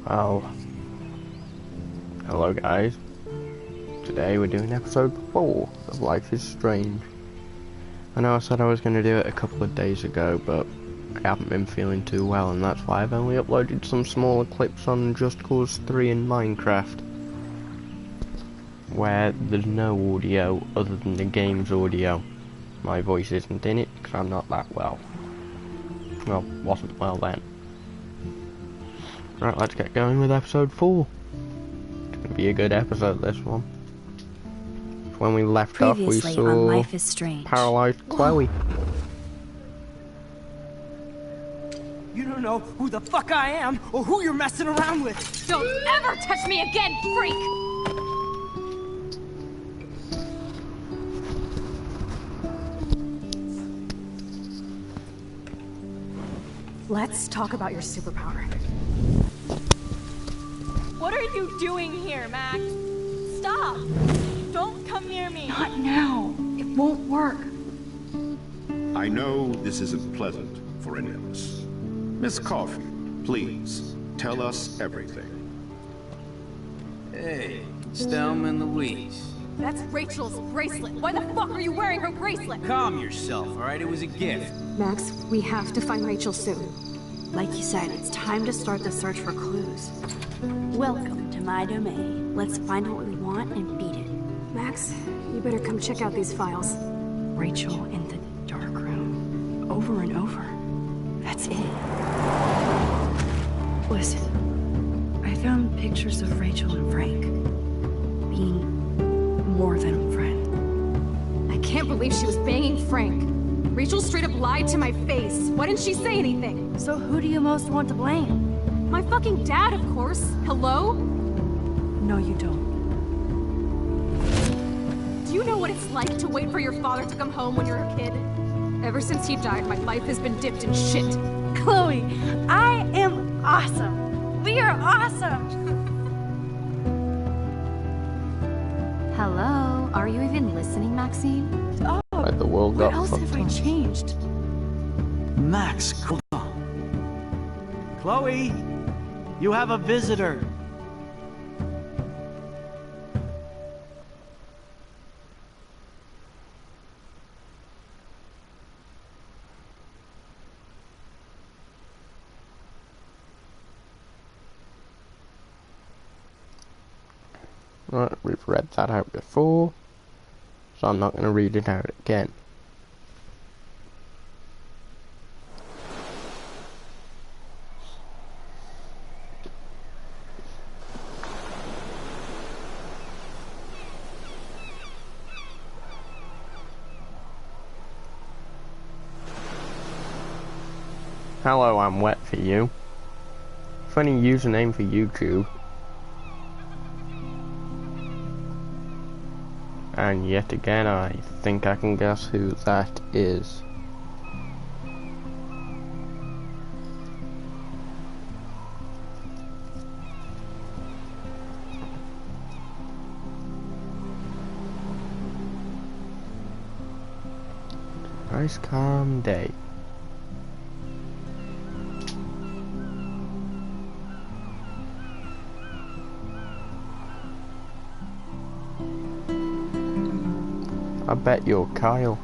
Well, hello guys. Today we're doing episode 4 of Life is Strange. I know I said I was going to do it a couple of days ago, but I haven't been feeling too well, and that's why I've only uploaded some smaller clips on Just Cause 3 and Minecraft, where there's no audio other than the game's audio. My voice isn't in it because I'm not that well. Well, wasn't well then. Right, let's get going with episode 4. It's going to be a good episode, this one. When we left off, we saw Life is Strange. Paralyzed Chloe. You don't know who the fuck I am or who you're messing around with. Don't ever touch me again, freak! Let's talk about your superpower. What are you doing here, Max? Stop! Don't come near me! Not now. It won't work. I know this isn't pleasant for any of us. Miss Coffee, please, tell us everything. Hey, it's Thelma and Louise. That's Rachel's bracelet! Why the fuck are you wearing her bracelet? Calm yourself, alright? It was a gift. Max, we have to find Rachel soon. Like you said, it's time to start the search for clues. Welcome to my domain. Let's find what we want and beat it. Max, you better come check out these files. Rachel in the dark room. Over and over. That's it. Listen, I found pictures of Rachel and Frank being more than a friend. I can't believe she was banging Frank. Rachel straight up lied to my face. Why didn't she say anything? So who do you most want to blame? My fucking dad, of course. Hello? No, you don't. Do you know what it's like to wait for your father to come home when you're a kid? Ever since he died, my life has been dipped in shit. Chloe, I am awesome! We are awesome! Hello? Are you even listening, Maxine? Like the world What got else have I changed? Max, come on. Chloe, you have a visitor. Right, we've read that out before, so I'm not going to read it out again. Hello, I'm wet for you. Funny username for YouTube. And yet again, I think I can guess who that is. Nice calm day. I bet you're Kyle.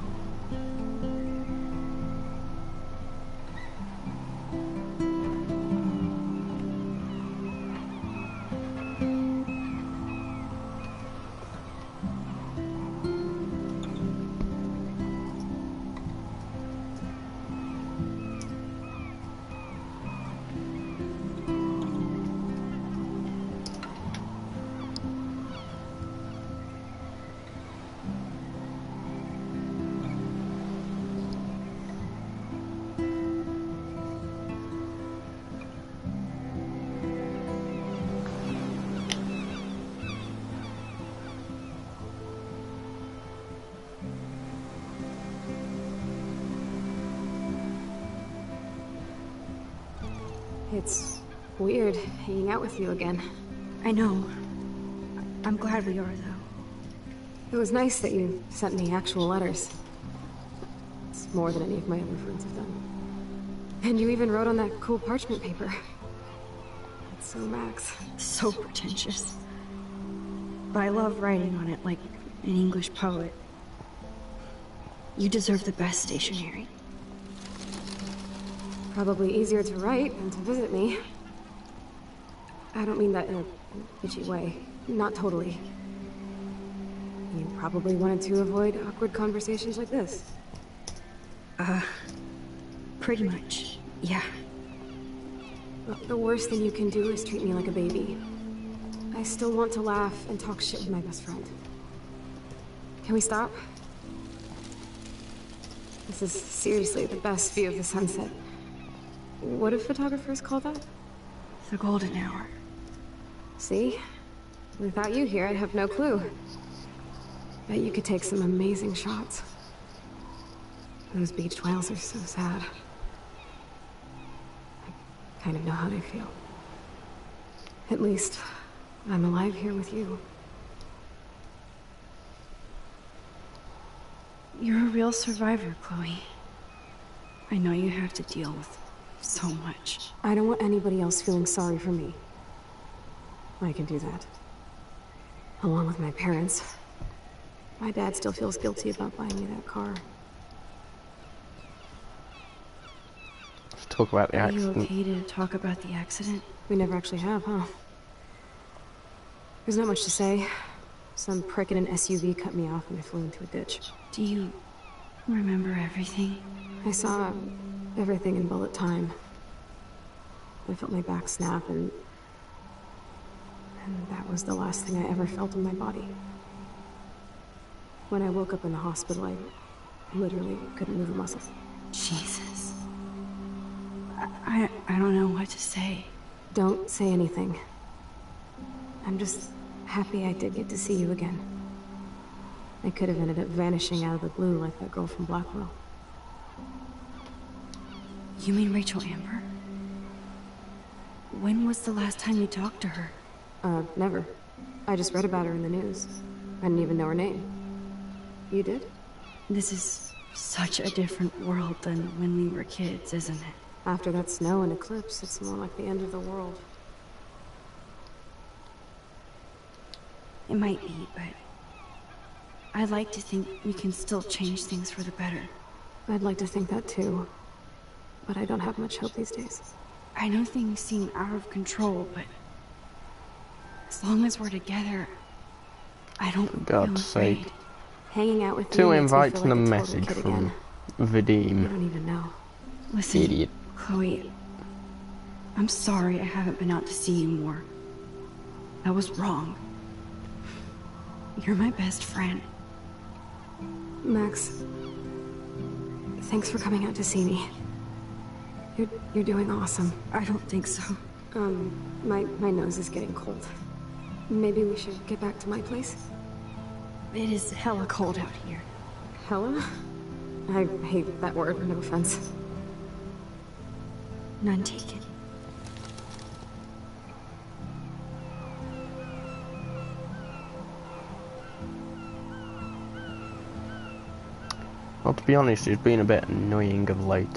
It's weird hanging out with you again. I know. I'm glad we are, though. It was nice that you sent me actual letters. It's more than any of my other friends have done. And you even wrote on that cool parchment paper. So, Max, so pretentious. But I love writing on it like an English poet. You deserve the best stationery. Probably easier to write than to visit me. I don't mean that in a bitchy way. Not totally. You probably wanted to avoid awkward conversations like this. Pretty much, yeah. Well, the worst thing you can do is treat me like a baby. I still want to laugh and talk shit with my best friend. Can we stop? This is seriously the best view of the sunset. What do photographers call that? The golden hour. See? Without you here, I'd have no clue. Bet you could take some amazing shots. Those beached whales are so sad. I kind of know how they feel. At least, I'm alive here with you. You're a real survivor, Chloe. I know you have to deal with so much. I don't want anybody else feeling sorry for me. I can do that. Along with my parents. My dad still feels guilty about buying me that car. Let's talk about the Are you accident. okay to talk about the accident? We never actually have, huh? There's not much to say. Some prick in an SUV cut me off and I flew into a ditch. Do you remember everything? I saw everything in bullet time. I felt my back snap and that was the last thing I ever felt in my body. When I woke up in the hospital, I literally couldn't move a muscle. Jesus. I don't know what to say. Don't say anything. I'm just happy I did get to see you again. I could have ended up vanishing out of the blue like that girl from Blackwell. You mean Rachel Amber? When was the last time you talked to her? Never. I just read about her in the news. I didn't even know her name. You did? This is such a different world than when we were kids, isn't it? After that snow and eclipse, it's more like the end of the world. It might be, but I'd like to think we can still change things for the better. I'd like to think that too. But I don't have much hope these days. I know things seem out of control, but as long as we're together, I don't For feel God's afraid. sake. Hanging out with To you makes me invite feel a like a total message kid from again. You Vadim. don't even know. Listen, Idiot. Chloe, I'm sorry I haven't been out to see you more. That was wrong. You're my best friend. Max, thanks for coming out to see me. You're doing awesome. I don't think so. My nose is getting cold. Maybe we should get back to my place? It is hella cold out here. Hella? I hate that word, no offense. None taken. Well, to be honest, he's been a bit annoying of late.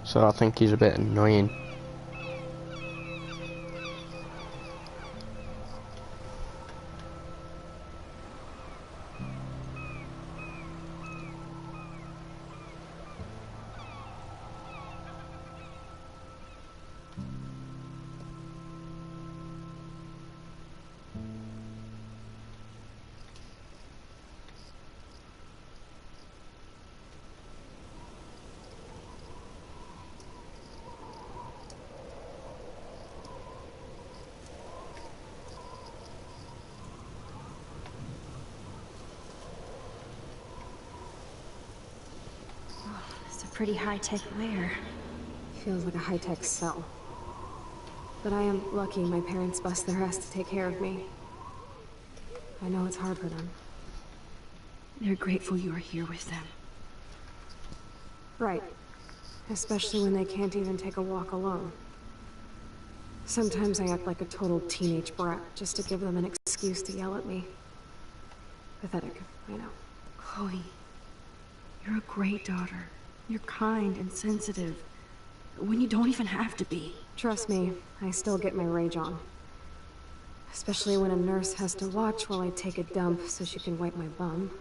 So I think he's a bit annoying. It's a pretty high-tech lair. Feels like a high-tech cell. But I am lucky my parents bust their ass to take care of me. I know it's hard for them. They're grateful you are here with them. Right. Especially when they can't even take a walk alone. Sometimes I act like a total teenage brat just to give them an excuse to yell at me. Pathetic, I know. Chloe, you're a great daughter. You're kind and sensitive when you don't even have to be. Trust me, I still get my rage on. Especially when a nurse has to watch while I take a dump so she can wipe my bum.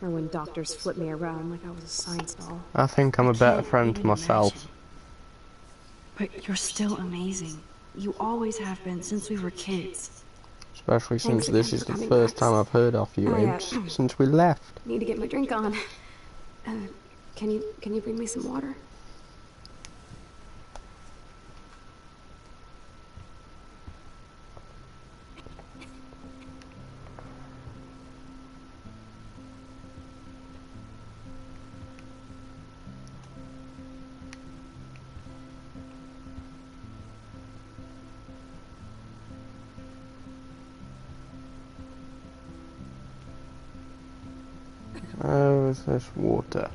Or when doctors flip me around like I was a science doll. I think I'm a better Can't friend to even myself. imagine. But you're still amazing. You always have been since we were kids. Especially since Thanks this again is for the coming first back. time I've heard of you, I, Ibs, since we left. Need to get my drink on. Can you bring me some water? Oh, is this water?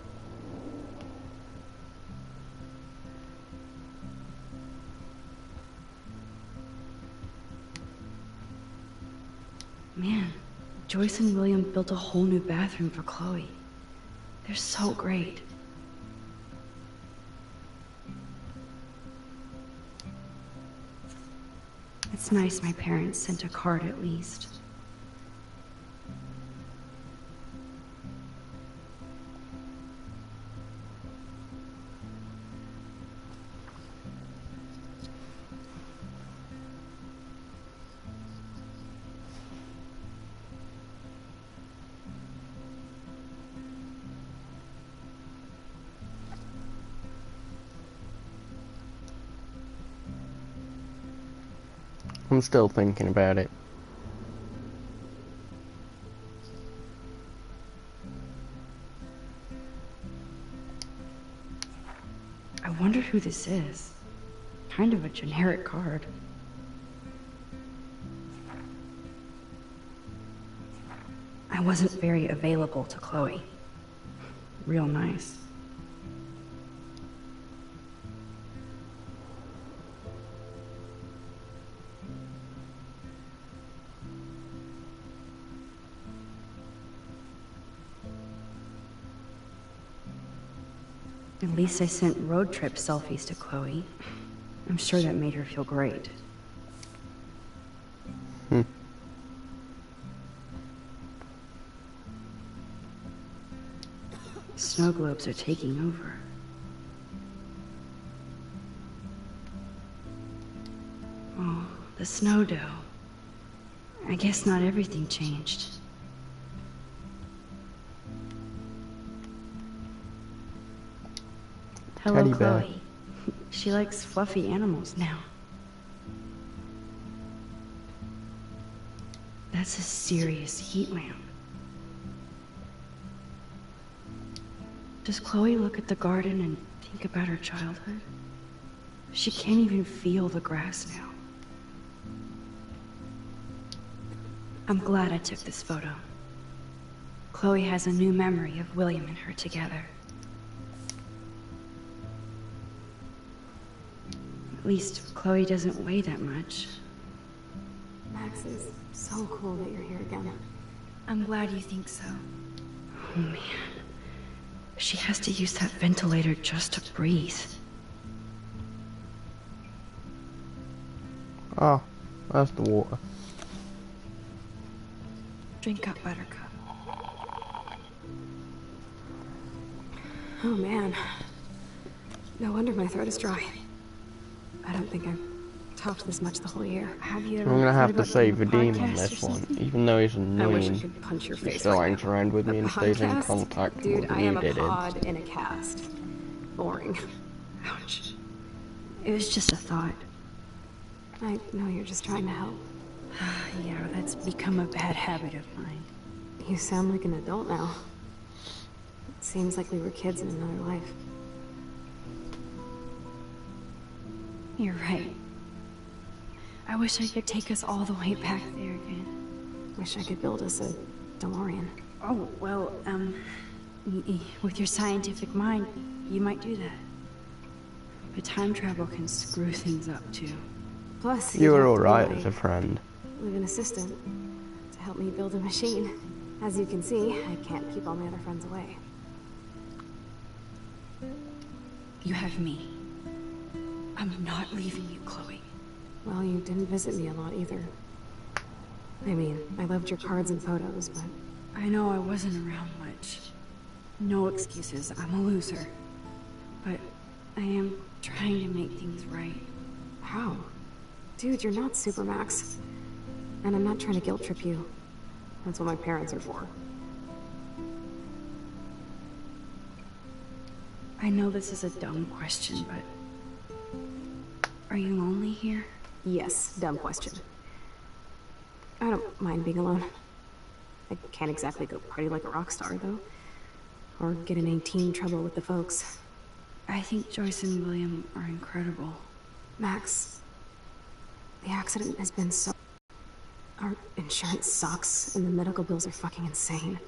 Man, Joyce and William built a whole new bathroom for Chloe. They're so great. It's nice my parents sent a card at least. I'm still thinking about it. I wonder who this is. Kind of a generic card. I wasn't very available to Chloe. Real nice. At least I sent road trip selfies to Chloe. I'm sure that made her feel great. Snow globes are taking over. Oh, the snow dough. I guess not everything changed. Hello, Teddy bear. Chloe. She likes fluffy animals now. That's a serious heat lamp. Does Chloe look at the garden and think about her childhood? She can't even feel the grass now. I'm glad I took this photo. Chloe has a new memory of William and her together. At least Chloe doesn't weigh that much. Max, is so cool that you're here again. I'm glad you think so. Oh man. She has to use that ventilator just to breathe. Oh, that's the water. Drink up, Buttercup. Oh man. No wonder my throat is dry. I don't think I've talked this much the whole year. Have you I'm ever gonna heard have to about say doing a Vadim on podcast this or one. something? Even though he's I wish I annoying, could punch your he face still right hangs now. around with me A and stays in podcast? contact more Dude, than I you am a did. pod in a cast. Boring. Ouch. It was just a thought. I know you're just trying to help. Yeah, that's become a bad habit of mine. You sound like an adult now. It seems like we were kids in another life. You're right. I wish I could take us all the way back there again. Wish I could build us a DeLorean. Oh, well, with your scientific mind, you might do that. But time travel can screw things up, too. Plus, You you'd were have to be alright my as a friend. live-in assistant to help me build a machine. As you can see, I can't keep all my other friends away. You have me. I'm not leaving you, Chloe. Well, you didn't visit me a lot either. I mean, I loved your cards and photos, but... I know I wasn't around much. No excuses, I'm a loser. But I am trying to make things right. How? Dude, you're not Supermax. And I'm not trying to guilt trip you. That's what my parents are for. I know this is a dumb question, but... Are you lonely here? Yes, dumb question. I don't mind being alone. I can't exactly go party like a rock star, though. Or get in any teen trouble with the folks. I think Joyce and William are incredible. Max, the accident has been so... Our insurance sucks, and the medical bills are fucking insane.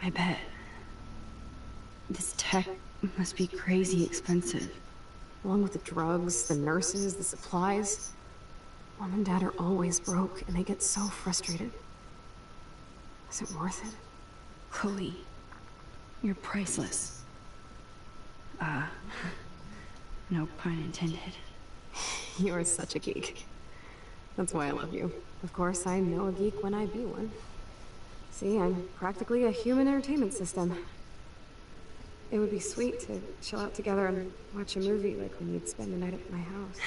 I bet. This tech must be crazy expensive. Along with the drugs, the nurses, the supplies. Mom and Dad are always broke, and they get so frustrated. Is it worth it? Chloe, you're priceless. No pun intended. You are such a geek. That's why I love you. Of course, I know a geek when I be one. See, I'm practically a human entertainment system. It would be sweet to chill out together and watch a movie like when you'd spend the night at my house.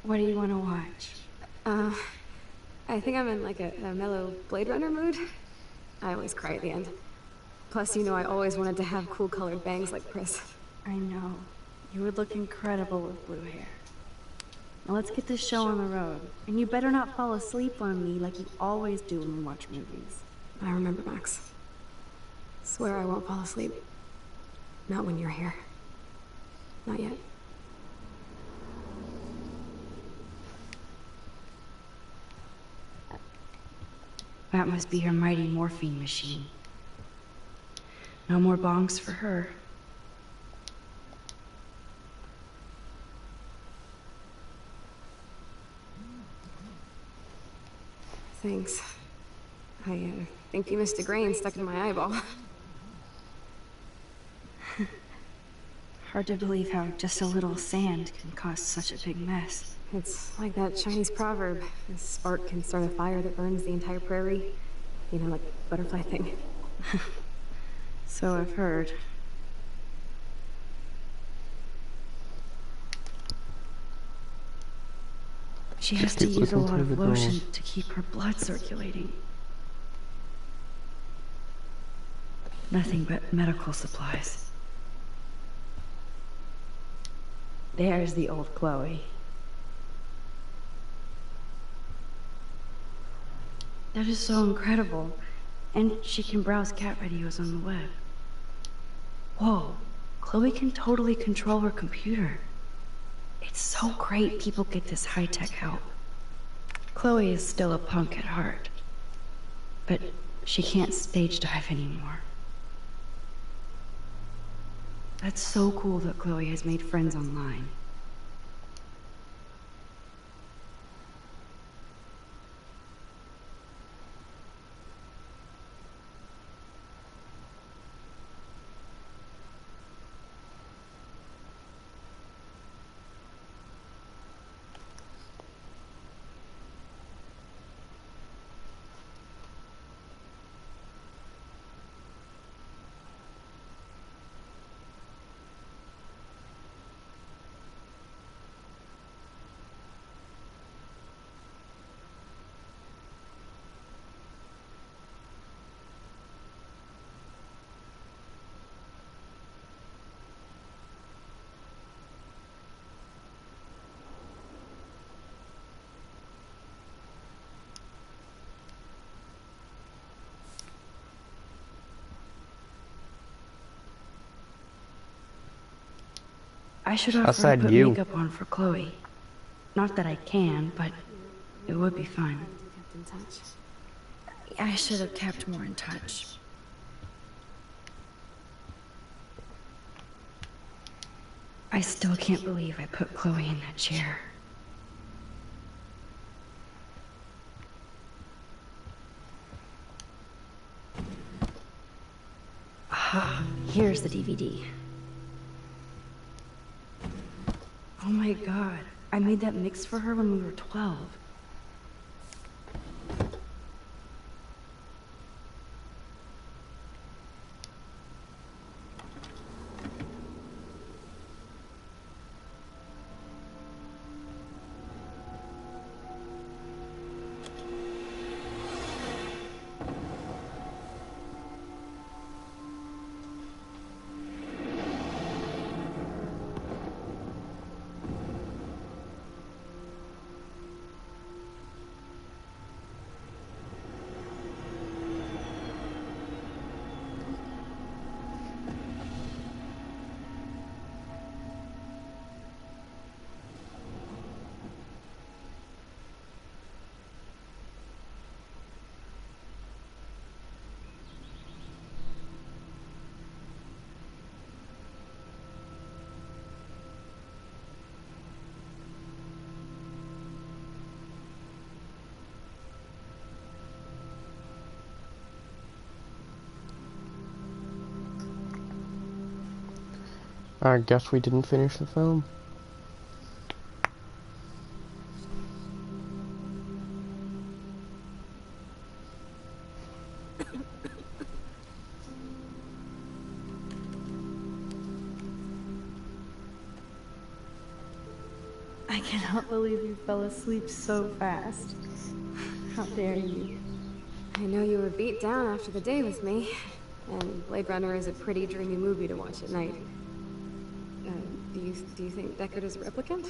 What do you want to watch? I think I'm in like a mellow Blade Runner mood. I always cry at the end. Plus, you know I always wanted to have cool colored bangs like Chris. I know. You would look incredible with blue hair. Now let's get this show on the road. And you better not fall asleep on me like you always do when we watch movies. I remember, Max. Swear I won't fall asleep. Not when you're here. Not yet. That must be her mighty morphine machine. No more bongs for her. Thanks. I think you missed a grain stuck in my eyeball. Hard to believe how just a little sand can cause such a big mess. It's like that Chinese proverb. A spark can start a fire that burns the entire prairie. You know, like butterfly thing. So I've heard. She has to use a lot of lotion to keep her blood circulating. Nothing but medical supplies. There's the old Chloe. That is so incredible. And she can browse cat videos on the web. Whoa, Chloe can totally control her computer. It's so great people get this high-tech help. Chloe is still a punk at heart. But she can't stage dive anymore. That's so cool that Chloe has made friends online. I should offer to put makeup on for Chloe. Not that I can, but it would be fun. I should have kept more in touch. I still can't believe I put Chloe in that chair. here's the DVD. Oh my god, I made that mix for her when we were 12. I guess we didn't finish the film. I cannot believe you fell asleep so fast. How dare you? I know you were beat down after the day with me, and Blade Runner is a pretty dreamy movie to watch at night. Do you think Deckard is a replicant?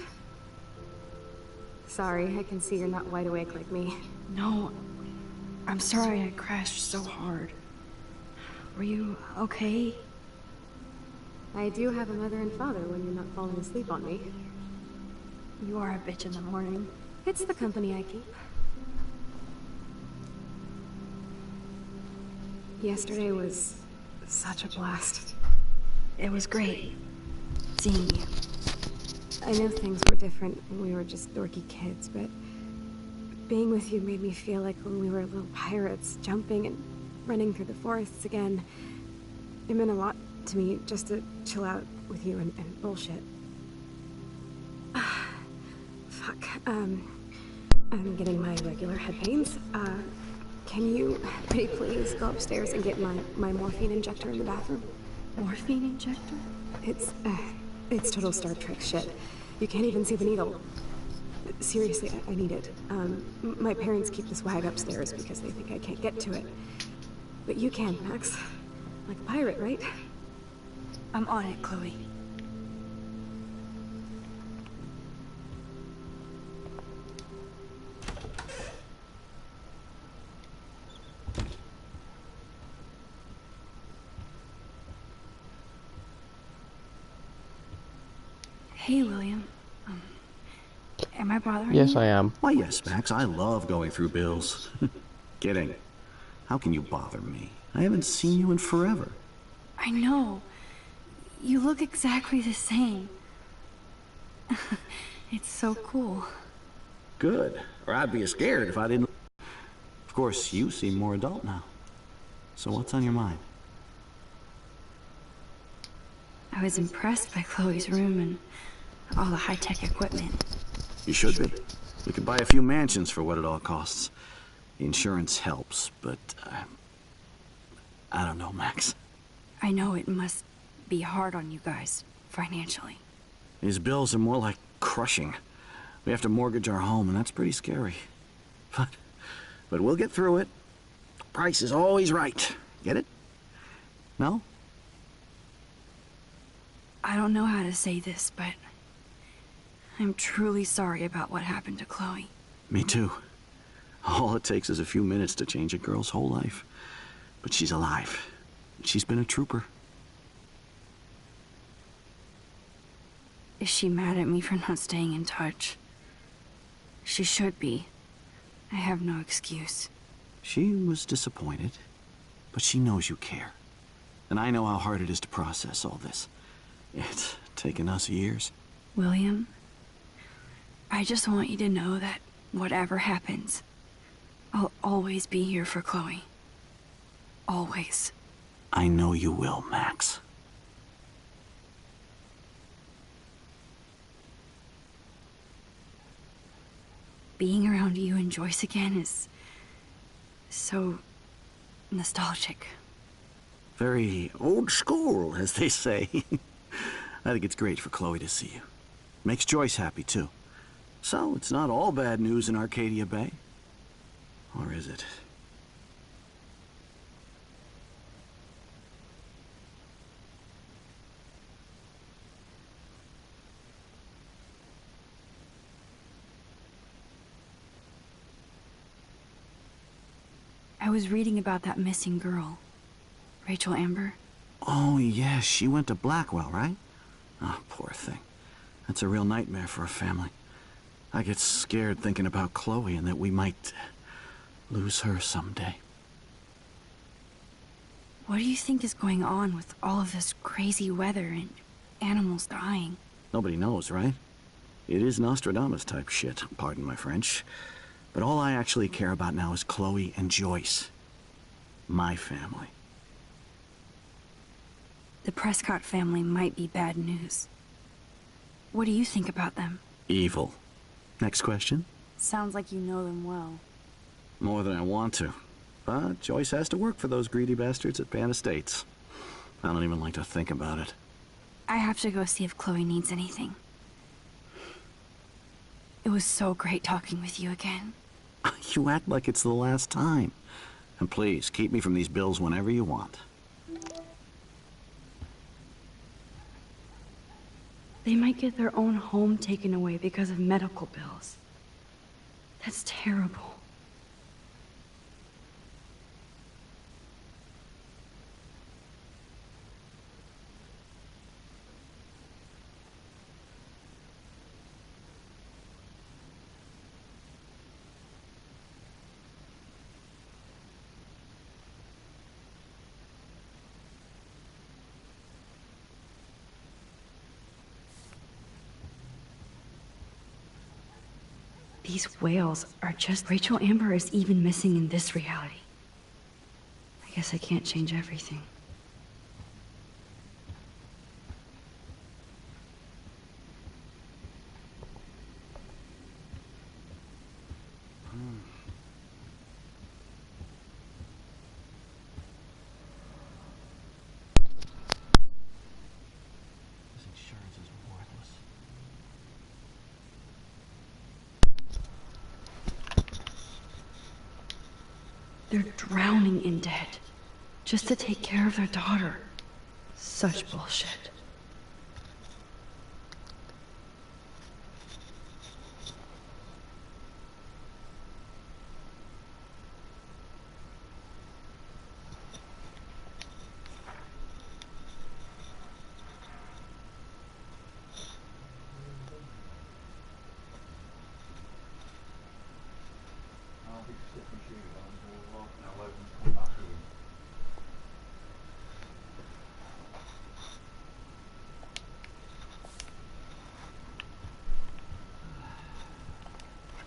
Sorry, I can see you're not wide awake like me. No, I'm sorry I crashed so hard. Were you okay? I do have a mother and father when you're not falling asleep on me. You are a bitch in the morning. It's the company I keep. Yesterday was such a blast. It was great seeing you. I know things were different when we were just dorky kids, but being with you made me feel like when we were little pirates, jumping and running through the forests again. It meant a lot to me just to chill out with you and bullshit. Fuck, I'm getting my regular head pains. Can you, pretty please, go upstairs and get my morphine injector in the bathroom? Morphine injector? It's total Star Trek shit. You can't even see the needle. Seriously, I need it. My parents keep the swag upstairs because they think I can't get to it. But you can, Max. Like a pirate, right? I'm on it, Chloe. Hey, William. Am I bothering you? Yes, I am. Why, yes, Max. I love going through bills. Kidding. How can you bother me? I haven't seen you in forever. I know. You look exactly the same. It's so cool. Good. Or I'd be scared if I didn't. Of course, you seem more adult now. So what's on your mind? I was impressed by Chloe's room and all the high-tech equipment. You should be. We could buy a few mansions for what it all costs. The insurance helps, but I don't know, Max. I know it must be hard on you guys, financially. These bills are more like crushing. We have to mortgage our home, and that's pretty scary. But we'll get through it. Price is always right. Get it? No? I don't know how to say this, but I'm truly sorry about what happened to Chloe. Me too. All it takes is a few minutes to change a girl's whole life. But she's alive. She's been a trooper. Is she mad at me for not staying in touch? She should be. I have no excuse. She was disappointed, but she knows you care. And I know how hard it is to process all this. It's taken us years. William, I just want you to know that whatever happens, I'll always be here for Chloe. Always. I know you will, Max. being around you and Joyce again is so nostalgic. Very old school, as they say. I think it's great for Chloe to see you. Makes Joyce happy, too. So, it's not all bad news in Arcadia Bay. Or is it? I was reading about that missing girl, Rachel Amber. Oh, yeah, she went to Blackwell, right? Oh, poor thing. That's a real nightmare for a family. I get scared thinking about Chloe and that we might lose her someday. What do you think is going on with all of this crazy weather and animals dying? Nobody knows, right? It is Nostradamus type shit, pardon my French. But all I actually care about now is Chloe and Joyce. My family. The Prescott family might be bad news. What do you think about them? Evil. Next question? Sounds like you know them well. More than I want to. But Joyce has to work for those greedy bastards at Pan Estates. I don't even like to think about it. I have to go see if Chloe needs anything. It was so great talking with you again. You act like it's the last time. And please, keep me from these bills whenever you want. They might get their own home taken away because of medical bills. That's terrible. These whales are just... Rachel Amber is even missing in this reality. I guess I can't change everything. This insurance is worthless. They're drowning in debt just to take care of their daughter. Such bullshit.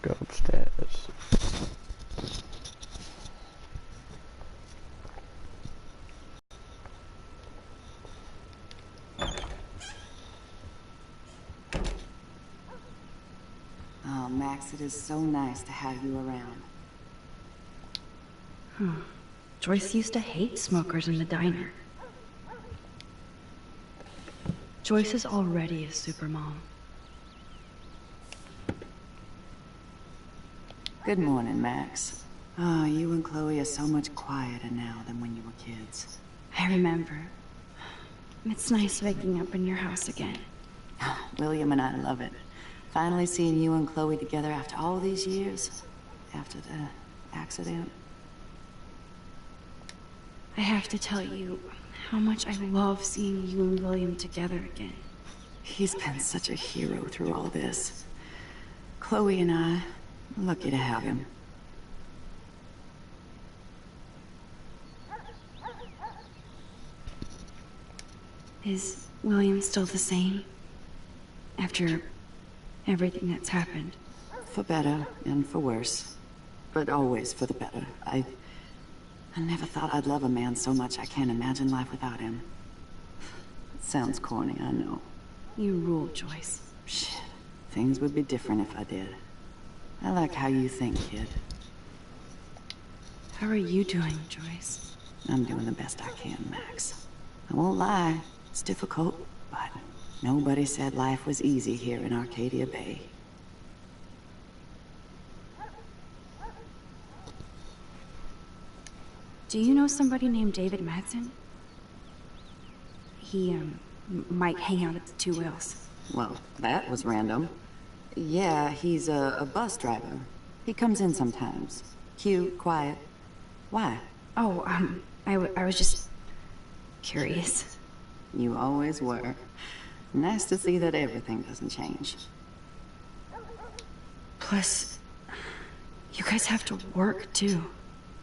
Go upstairs. Oh, Max, it is so nice to have you around. Joyce used to hate smokers in the diner. Joyce is already a supermom. Good morning, Max. Oh, you and Chloe are so much quieter now than when you were kids. I remember. It's nice waking up in your house again. William and I love it. Finally seeing you and Chloe together after all these years. After the accident. I have to tell you how much I love seeing you and William together again. He's been such a hero through all this. Chloe and I, lucky to have him. Is William still the same? After everything that's happened? For better and for worse. But always for the better. I never thought I'd love a man so much I can't imagine life without him. It sounds corny, I know. You rule, Joyce. Shit. Things would be different if I did. I like how you think, kid. How are you doing, Joyce? I'm doing the best I can, Max. I won't lie, it's difficult, but nobody said life was easy here in Arcadia Bay. Do you know somebody named David Madsen? He, might hang out at the Two Whales. Well, that was random. Yeah, he's a bus driver. He comes in sometimes. Cute, quiet. Why? Oh, I was just curious. You always were. Nice to see that everything doesn't change. Plus, you guys have to work, too.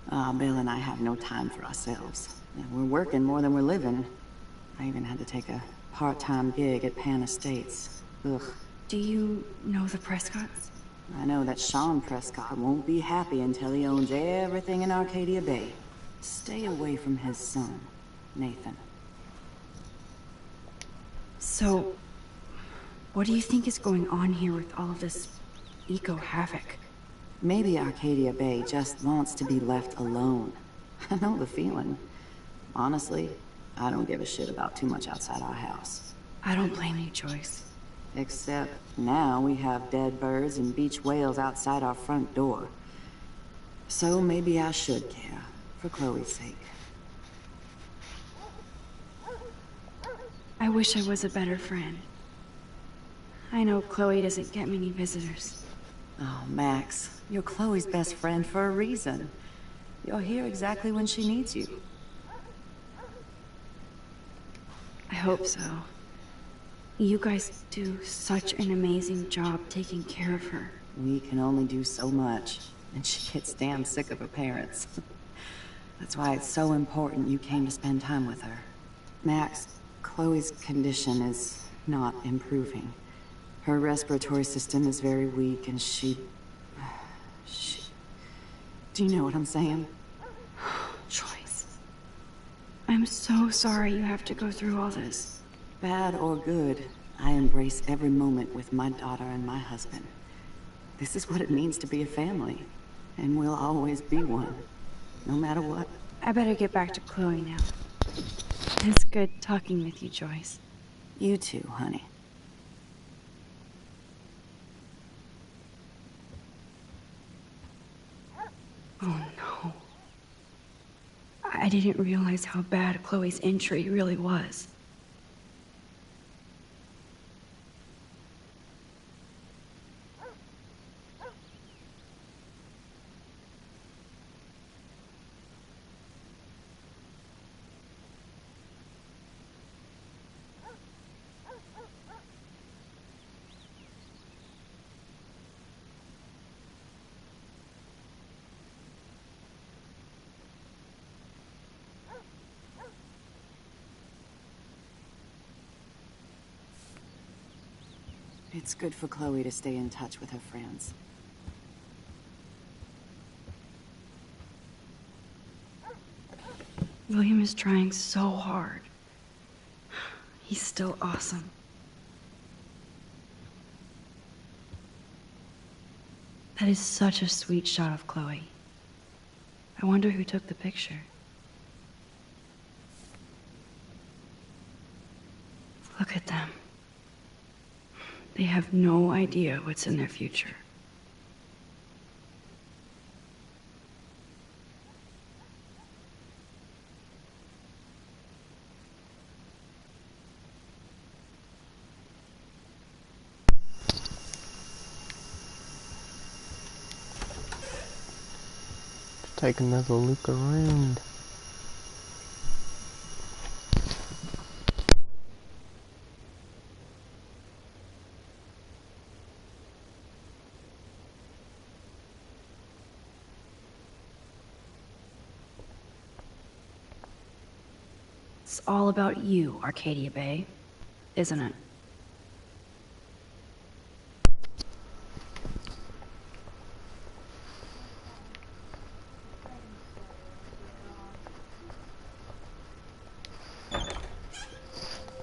Bill and I have no time for ourselves. We're working more than we're living. I even had to take a part-time gig at Pan Estates. Ugh. Do you know the Prescotts? I know that Sean Prescott won't be happy until he owns everything in Arcadia Bay. Stay away from his son, Nathan. So, what do you think is going on here with all of this eco-havoc? Maybe Arcadia Bay just wants to be left alone. I know the feeling. Honestly, I don't give a shit about too much outside our house. I don't blame you, Joyce. Except now we have dead birds and beach whales outside our front door. So maybe I should care, for Chloe's sake. I wish I was a better friend. I know Chloe doesn't get many visitors. Oh, Max, you're Chloe's best friend for a reason. You're here exactly when she needs you. I hope so. You guys do such an amazing job taking care of her. We can only do so much, and she gets damn sick of her parents. That's why it's so important you came to spend time with her. Max, Chloe's condition is not improving. Her respiratory system is very weak, and she... Do you know what I'm saying? Joyce. I'm so sorry you have to go through all this. Bad or good, I embrace every moment with my daughter and my husband. This is what it means to be a family, and we'll always be one, no matter what. I better get back to Chloe now. It's good talking with you, Joyce. You too, honey. Oh no. I didn't realize how bad Chloe's injury really was. It's good for Chloe to stay in touch with her friends. William is trying so hard. He's still awesome. That is such a sweet shot of Chloe. I wonder who took the picture. Look at them. They have no idea what's in their future. Let's take another look around. It's all about you, Arcadia Bay, isn't it?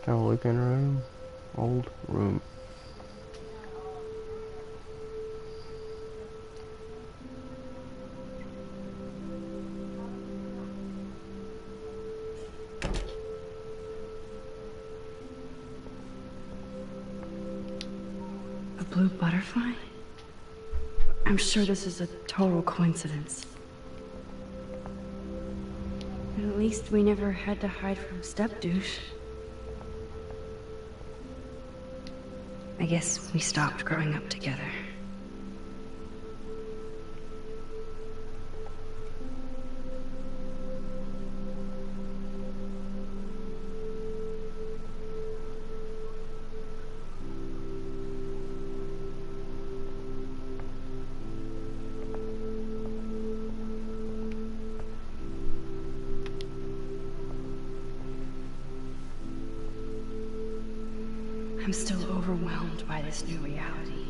Have a look in room. Old room. blue butterfly? I'm sure this is a total coincidence. At least we never had to hide from step-douche. I guess we stopped growing up together. I'm still overwhelmed by this new reality.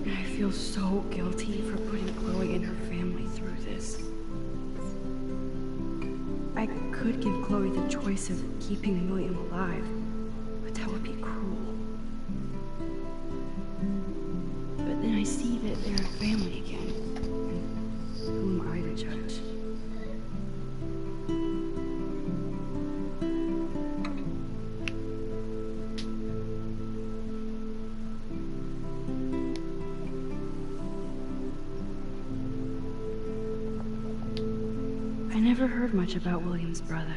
I feel so guilty for putting Chloe and her family through this. I could give Chloe the choice of keeping William alive, but that would be cruel. But then I see that they're a family again, and who am I to judge? I never heard much about William's brother.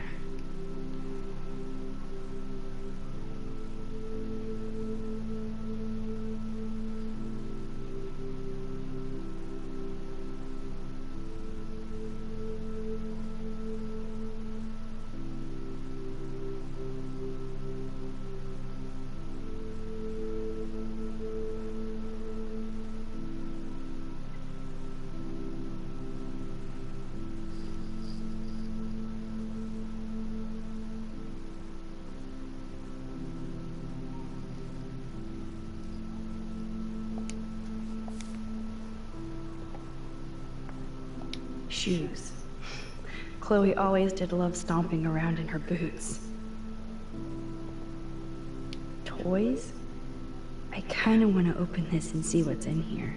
Shoes. Chloe always did love stomping around in her boots. Toys? I kinda wanna open this and see what's in here.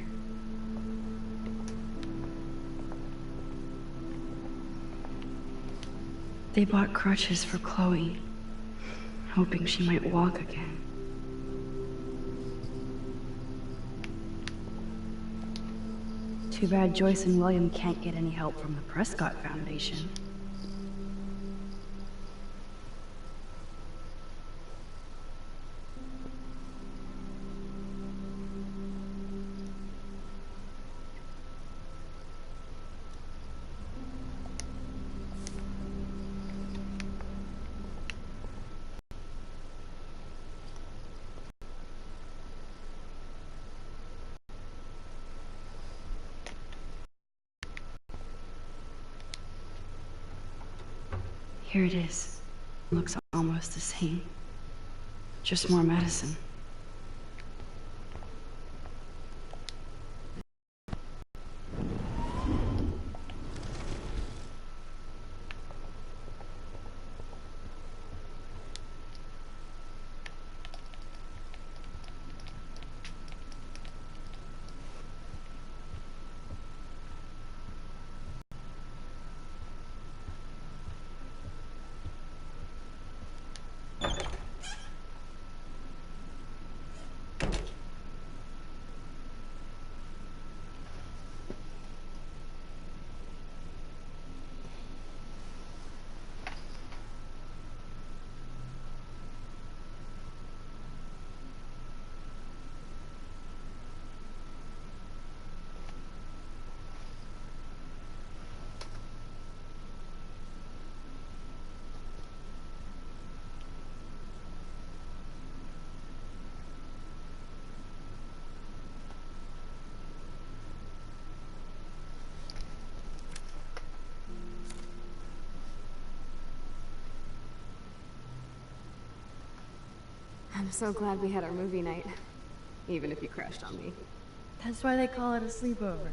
They bought crutches for Chloe, hoping she might walk again. Too bad Joyce and William can't get any help from the Prescott Foundation. Here it is. Looks almost the same. Just more medicine. I'm so glad we had our movie night. Even if you crashed on me. That's why they call it a sleepover.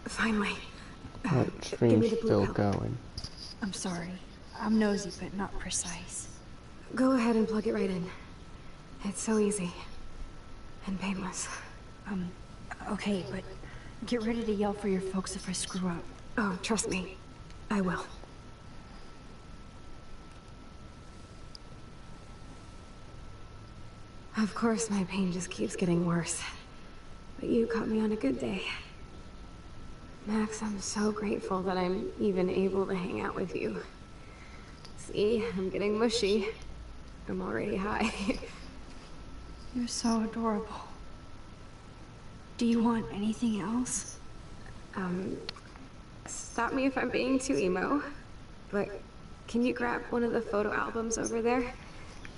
Finally. That Give me stream's the blue still pill. going. I'm sorry. I'm nosy, but not precise. Go ahead and plug it right in. It's so easy. And painless. Okay, but get ready to yell for your folks if I screw up. Oh, trust me. I will. Of course, my pain just keeps getting worse. But you caught me on a good day. Max, I'm so grateful that I'm even able to hang out with you. See, I'm getting mushy. I'm already high. You're so adorable. Do you want anything else? Stop me if I'm being too emo, but can you grab one of the photo albums over there?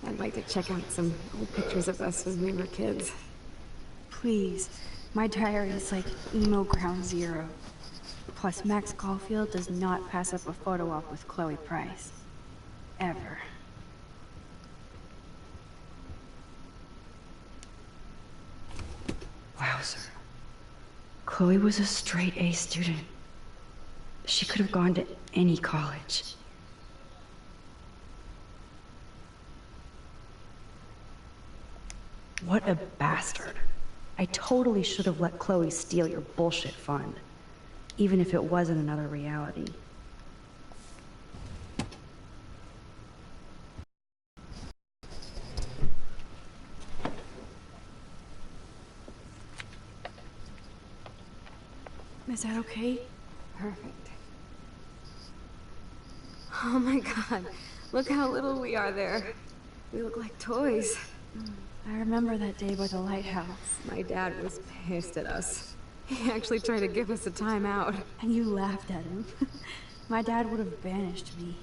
I'd like to check out some old pictures of us when we were kids. Please. My diary is like emo ground zero. Plus, Max Caulfield does not pass up a photo op with Chloe Price. Ever. Wowzer. Chloe was a straight A student. She could have gone to any college. What a bastard. I totally should have let Chloe steal your bullshit fund. Even if it wasn't another reality. Is that okay? Perfect. Oh my god, look how little we are there. We look like toys. I remember that day by the lighthouse. My dad was pissed at us. He actually tried to give us a timeout. And you laughed at him. My dad would have banished me.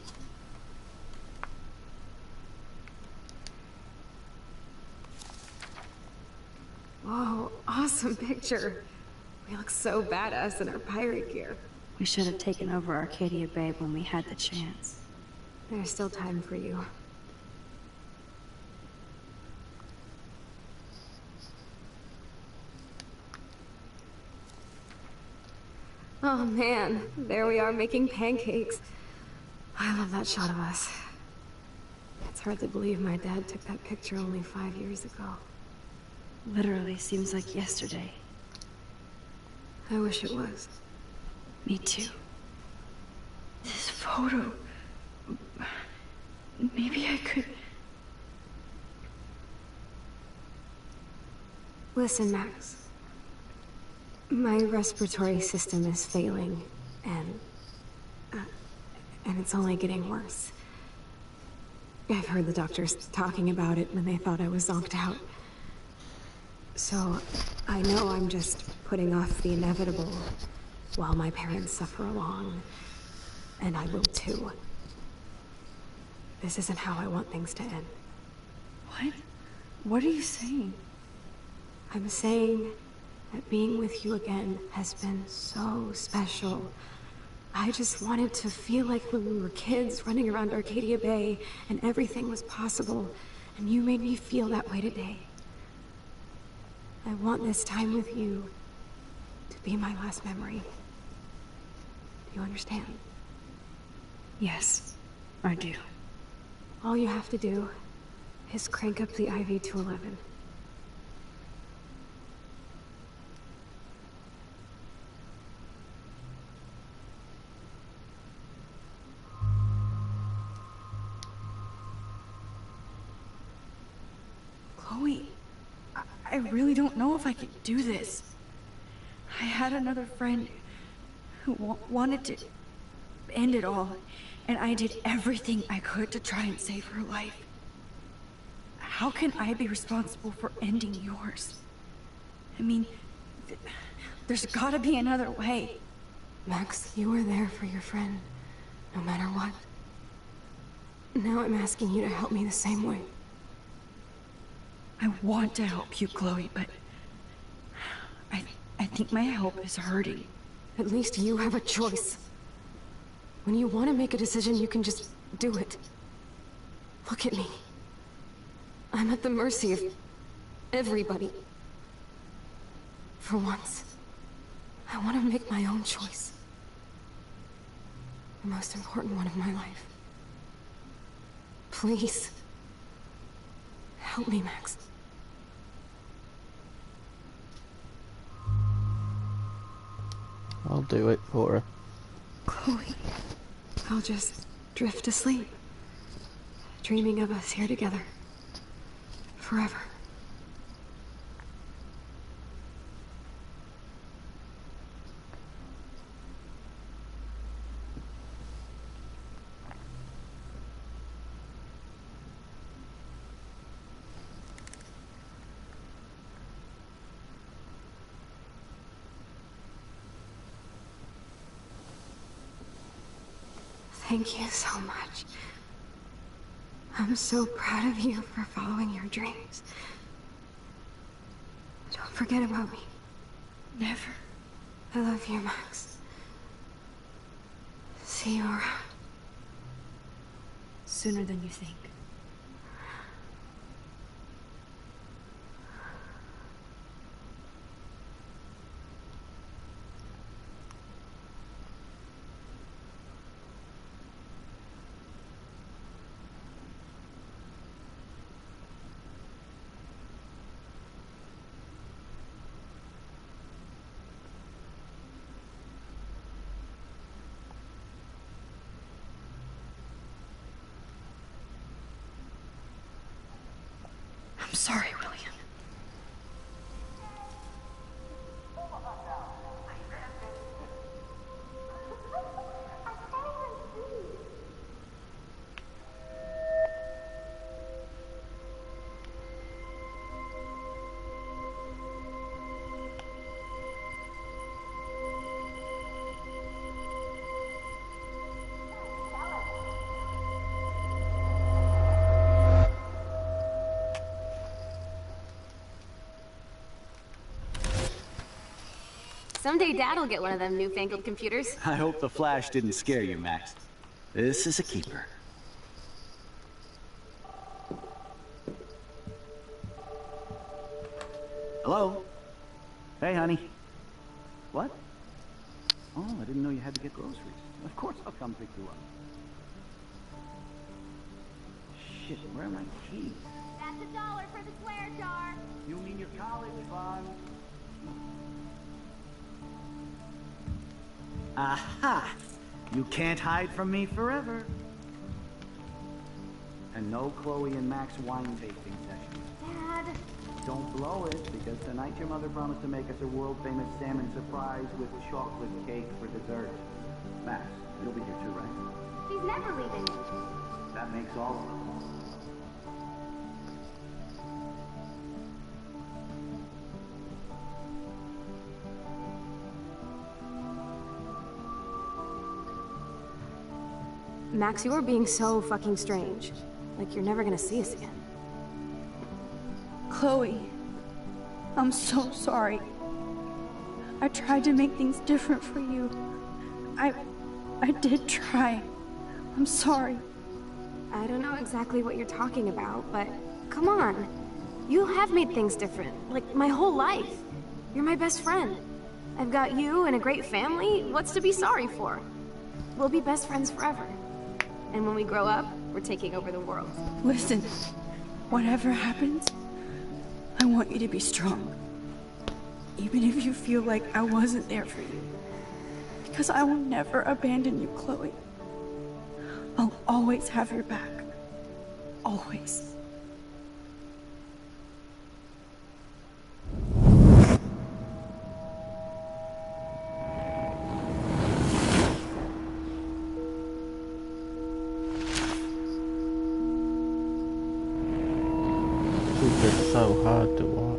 Whoa, awesome picture. We look so badass in our pirate gear. We should have taken over Arcadia Bay when we had the chance. There's still time for you. Oh man, there we are making pancakes. I love that shot of us. It's hard to believe my dad took that picture only 5 years ago. Literally seems like yesterday. I wish it was. Me too. This photo... Maybe I could... Listen, Max. My respiratory system is failing, and it's only getting worse. I've heard the doctors talking about it when they thought I was zonked out. So, I know I'm just putting off the inevitable while my parents suffer along, and I will too. This isn't how I want things to end. What? What are you saying? I'm saying that being with you again has been so special. I just wanted to feel like when we were kids running around Arcadia Bay and everything was possible, and you made me feel that way today. I want this time with you to be my last memory. Do you understand? Yes, I do. All you have to do is crank up the IV to 11. Chloe, I really don't know if I could do this. I had another friend who wanted to end it all, and I did everything I could to try and save her life. How can I be responsible for ending yours? I mean, there's gotta be another way. Max, you were there for your friend, no matter what. Now I'm asking you to help me the same way. I want to help you, Chloe, but I think my help is hurting. At least you have a choice. When you want to make a decision, you can just do it. Look at me. I'm at the mercy of everybody. For once, I want to make my own choice. The most important one of my life. Please. Help me, Max. I'll do it for her. Chloe. I'll just drift asleep. Dreaming of us here together. Forever. Thank you so much. I'm so proud of you for following your dreams. Don't forget about me. Never. I love you, Max. See you around. Sooner than you think. I'm sorry, William. Someday Dad'll get one of them newfangled computers. I hope the flash didn't scare you, Max. This is a keeper. Hello? Hey, honey. What? Oh, I didn't know you had to get groceries. Of course I'll come pick you up. Shit, where are my keys? That's $1 for the swear jar. You mean your college fund? Aha! You can't hide from me forever. And no Chloe and Max wine tasting session. Dad. Don't blow it, because tonight your mother promised to make us a world-famous salmon surprise with chocolate cake for dessert. Max, you'll be here too, right? He's never leaving. That makes all of us. Max, you are being so fucking strange. Like you're never gonna see us again. Chloe, I'm so sorry. I tried to make things different for you. I did try. I'm sorry. I don't know exactly what you're talking about, but come on. You have made things different, like my whole life. You're my best friend. I've got you and a great family. What's to be sorry for? We'll be best friends forever. And when we grow up, we're taking over the world. Listen, whatever happens, I want you to be strong. Even if you feel like I wasn't there for you. Because I will never abandon you, Chloe. I'll always have your back. Always. It's so hard to watch.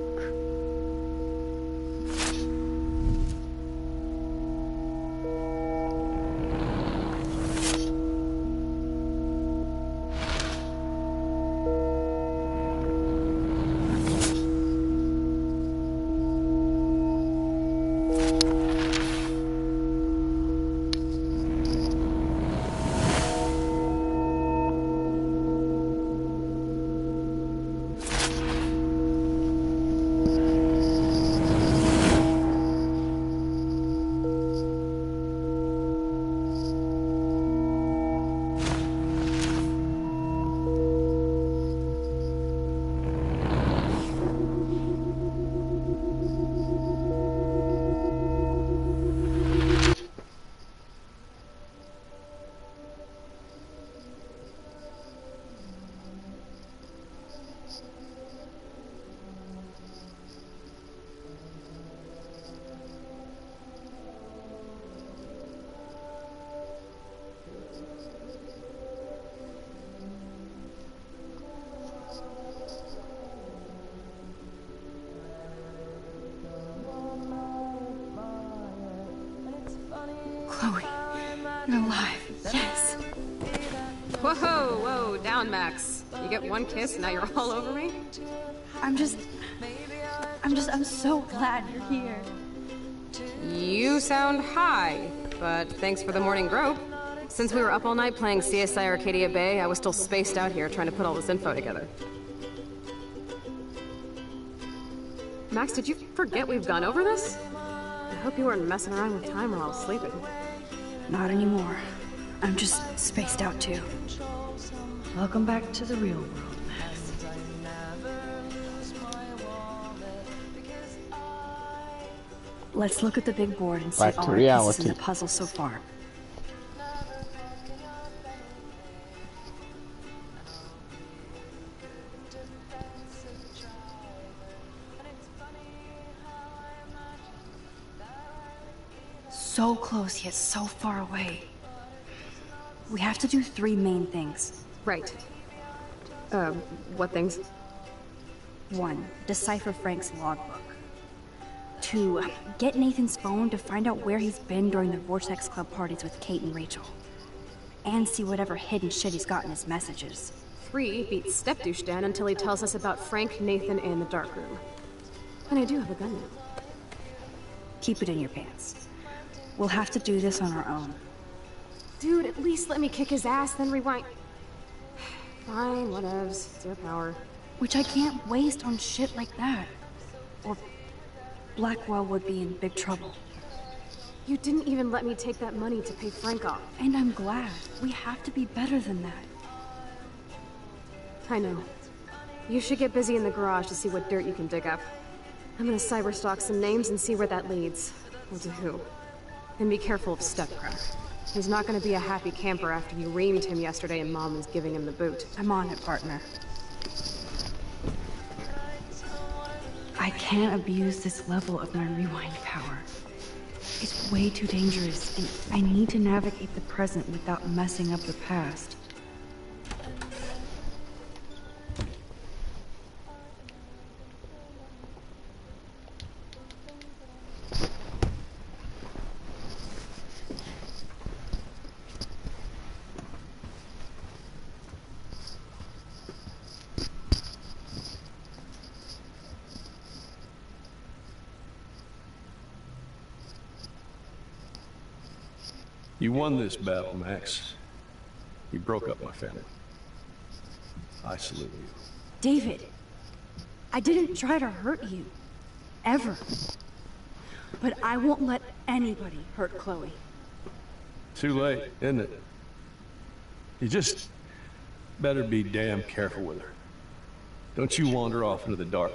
alive. Yes. Whoa, whoa, down, Max. You get one kiss, now you're all over me? I'm so glad you're here. You sound high, but thanks for the morning grope. Since we were up all night playing CSI Arcadia Bay, I was still spaced out here trying to put all this info together. Max, did you forget we've gone over this? I hope you weren't messing around with time while I was sleeping. Not anymore. I'm just spaced out too. Welcome back to the real world, Max. Let's look at the big board and see Back to all our pieces in the puzzle so far. So close, yet so far away. We have to do 3 main things. Right. What things? 1, decipher Frank's logbook. 2, get Nathan's phone to find out where he's been during the Vortex Club parties with Kate and Rachel. And see whatever hidden shit he's got in his messages. 3, beat Step-Douche Dan until he tells us about Frank, Nathan, and the dark room. And I do have a gun now. Keep it in your pants. We'll have to do this on our own. Dude, at least let me kick his ass, then rewind. Fine, whatevs. It's your power. Which I can't waste on shit like that. Or Blackwell would be in big trouble. You didn't even let me take that money to pay Frank off. And I'm glad. We have to be better than that. I know. You should get busy in the garage to see what dirt you can dig up. I'm gonna cyberstalk some names and see where that leads. Or to who. And be careful of Stepcrack. He's not gonna be a happy camper after you reamed him yesterday and Mom was giving him the boot. I'm on it, partner. I can't abuse this level of my rewind power. It's way too dangerous, and I need to navigate the present without messing up the past. You won this battle, Max. You broke up my family. I salute you. David, I didn't try to hurt you. Ever. But I won't let anybody hurt Chloe. Too late, isn't it? You just better be damn careful with her. Don't you wander off into the dark.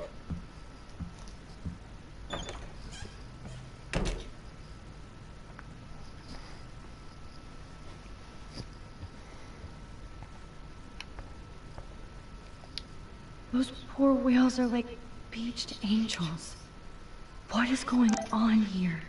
Those poor whales are like beached angels. What is going on here?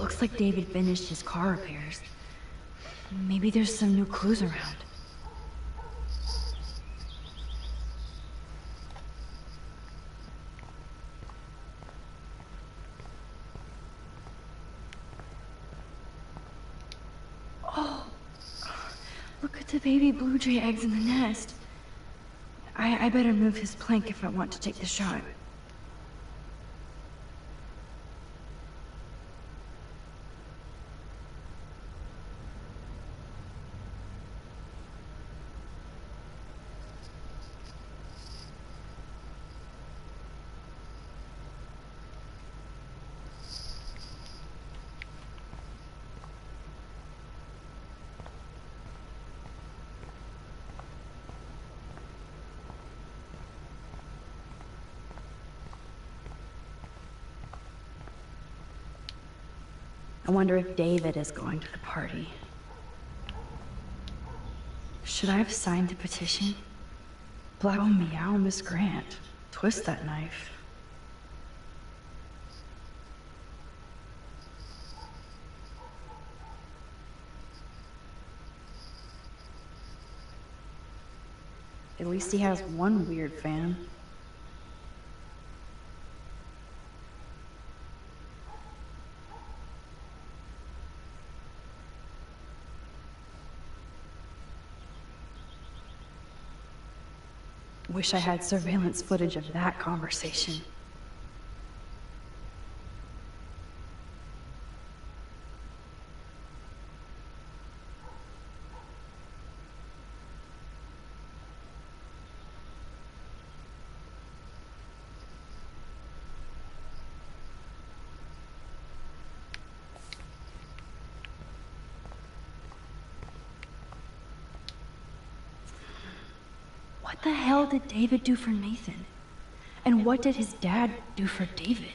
Looks like David finished his car repairs. Maybe there's some new clues around. Oh, look at the baby blue jay eggs in the nest. I better move his plank if I want to take the shot. I wonder if David is going to the party. Should I have signed the petition? Black oh meow, Miss Grant. Twist that knife. At least he has one weird fan. Wish I had surveillance footage of that conversation. What the hell did David do for Nathan? And what did his dad do for David?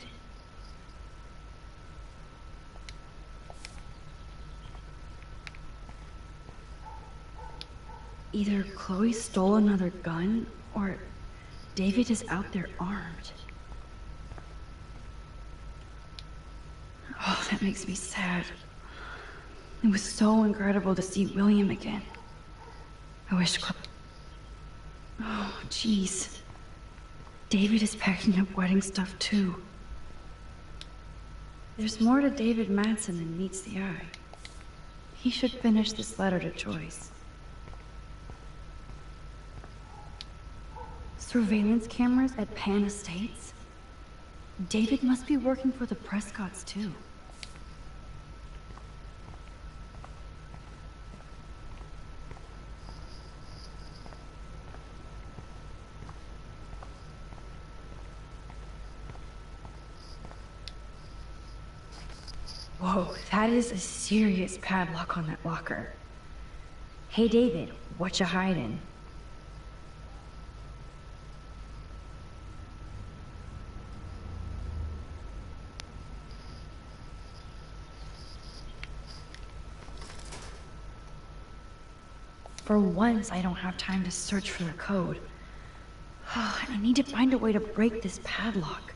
Either Chloe stole another gun, or David is out there armed. Oh, that makes me sad. It was so incredible to see William again. I wish Chloe... Oh, jeez. David is packing up wedding stuff too. There's more to David Madsen than meets the eye. He should finish this letter to Joyce. Surveillance cameras at Pan Estates? David must be working for the Prescotts too. Whoa, that is a serious padlock on that locker. Hey David, what you hiding? For once, I don't have time to search for the code. I need to find a way to break this padlock.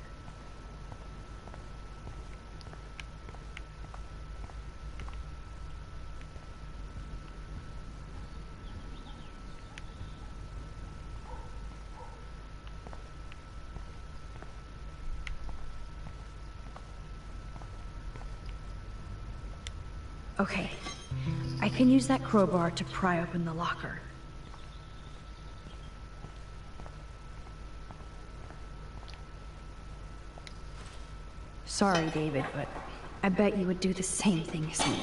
Okay, I can use that crowbar to pry open the locker. Sorry, David, but I bet you would do the same thing as me.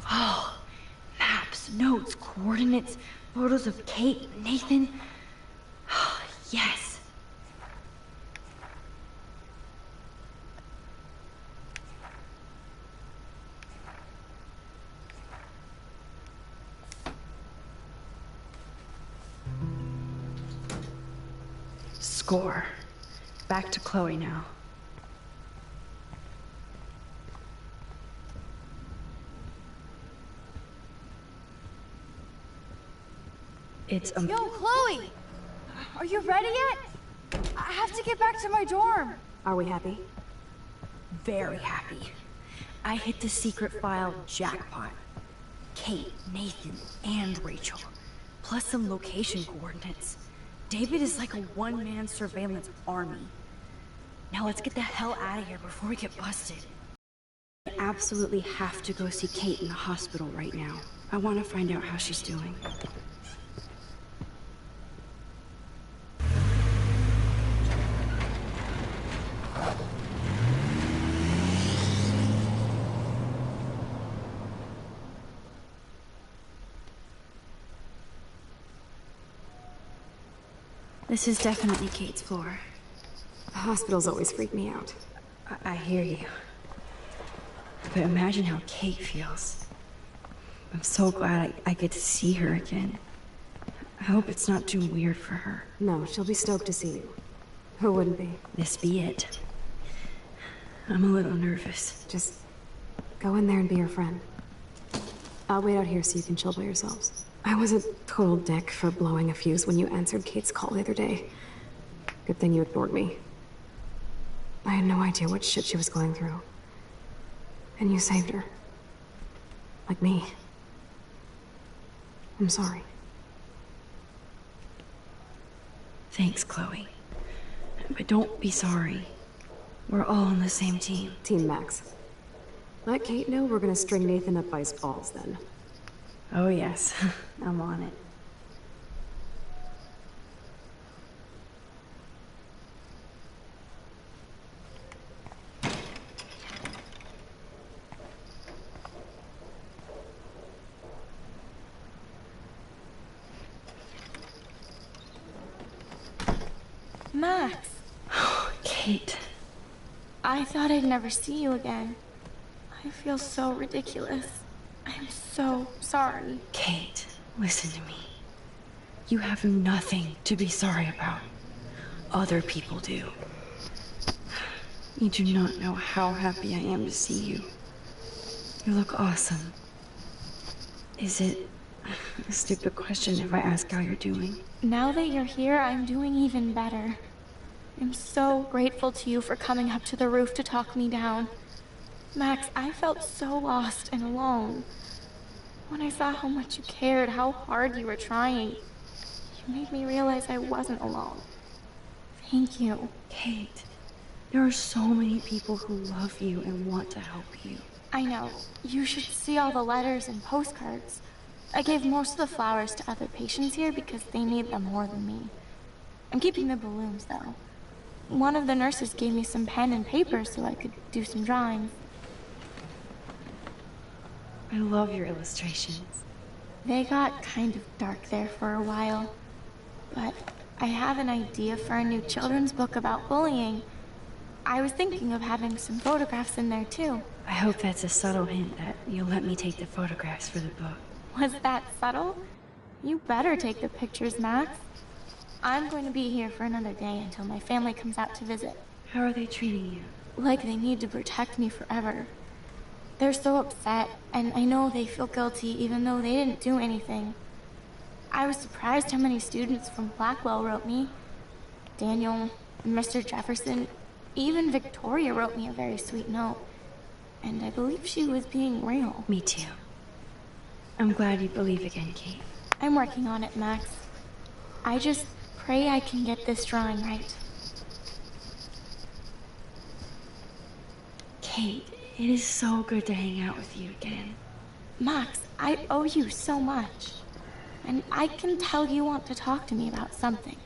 Oh, maps, notes, coordinates, photos of Kate, Nathan. Yes. Score. Back to Chloe now. It's Yo, Chloe! Are you ready yet? I have to get back to my dorm. Are we happy? very happy. I hit the secret file jackpot. Kate, Nathan, and Rachel. Plus some location coordinates. David is like a one-man surveillance army. Now let's get the hell out of here before we get busted. I absolutely have to go see Kate in the hospital right now. I want to find out how she's doing. This is definitely Kate's floor. The hospitals always freak me out. I hear you. But imagine how Kate feels. I'm so glad I get to see her again. I hope it's not too weird for her. No, she'll be stoked to see you. Who wouldn't be? This be it. I'm a little nervous. Just go in there and be her friend. I'll wait out here so you can chill by yourselves. I was a total dick for blowing a fuse when you answered Kate's call the other day. Good thing you ignored me. I had no idea what shit she was going through. And you saved her. Like me. I'm sorry. Thanks, Chloe. But don't be sorry. We're all on the same team. Team Max. Let Kate know we're gonna string Nathan up by his balls then. Oh yes, I'm on it. Max. Kate. I thought I'd never see you again. I feel so ridiculous. I'm so sorry. Kate, listen to me. You have nothing to be sorry about. Other people do. You do not know how happy I am to see you. You look awesome. Is it a stupid question if I ask how you're doing? Now that you're here, I'm doing even better. I'm so grateful to you for coming up to the roof to talk me down. Max, I felt so lost and alone. When I saw how much you cared, how hard you were trying, you made me realize I wasn't alone. Thank you. Kate, there are so many people who love you and want to help you. I know. You should see all the letters and postcards. I gave most of the flowers to other patients here because they need them more than me. I'm keeping the balloons, though. One of the nurses gave me some pen and paper so I could do some drawings. I love your illustrations. They got kind of dark there for a while, but I have an idea for a new children's book about bullying. I was thinking of having some photographs in there too. I hope that's a subtle hint that you'll let me take the photographs for the book. Was that subtle? You better take the pictures, Max. I'm going to be here for another day until my family comes out to visit. How are they treating you? Like they need to protect me forever. They're so upset, and I know they feel guilty even though they didn't do anything. I was surprised how many students from Blackwell wrote me. Daniel, Mr. Jefferson, even Victoria wrote me a very sweet note. And I believe she was being real. Me too. I'm glad you believe again, Kate. I'm working on it, Max. I just pray I can get this drawing right. Kate, it is so good to hang out with you again. Max, I owe you so much. And I can tell you want to talk to me about something.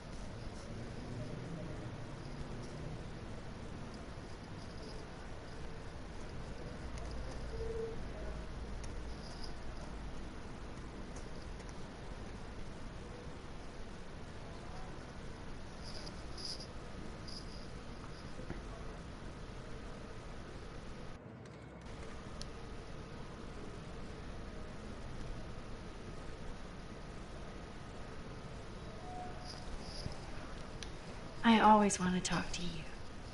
I always want to talk to you.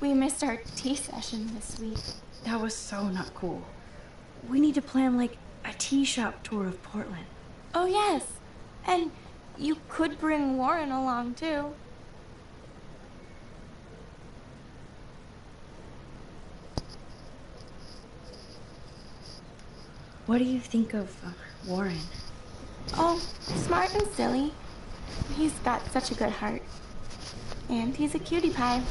We missed our tea session this week. That was so not cool. We need to plan like a tea shop tour of Portland. Oh yes, and You could bring Warren along, too. What do you think of Warren? Oh, smart and silly. He's got such a good heart. And he's a cutie pie.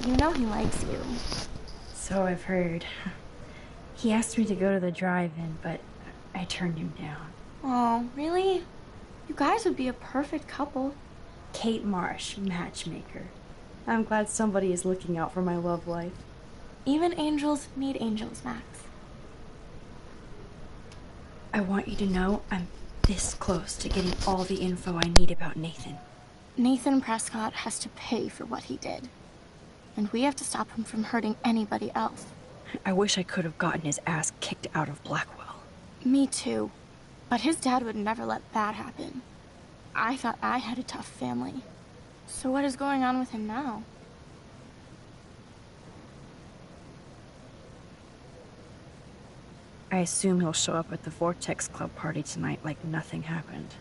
You know he likes you. So I've heard. He asked me to go to the drive-in, but I turned him down. Oh, really? You guys would be a perfect couple. Kate Marsh, matchmaker. I'm glad somebody is looking out for my love life. Even angels need angels, Max. I want you to know I'm this close to getting all the info I need about Nathan. Nathan Prescott has to pay for what he did. And we have to stop him from hurting anybody else. I wish I could have gotten his ass kicked out of Blackwell. Me too. But his dad would never let that happen. I thought I had a tough family. So what is going on with him now? I assume he'll show up at the Vortex Club party tonight like nothing happened.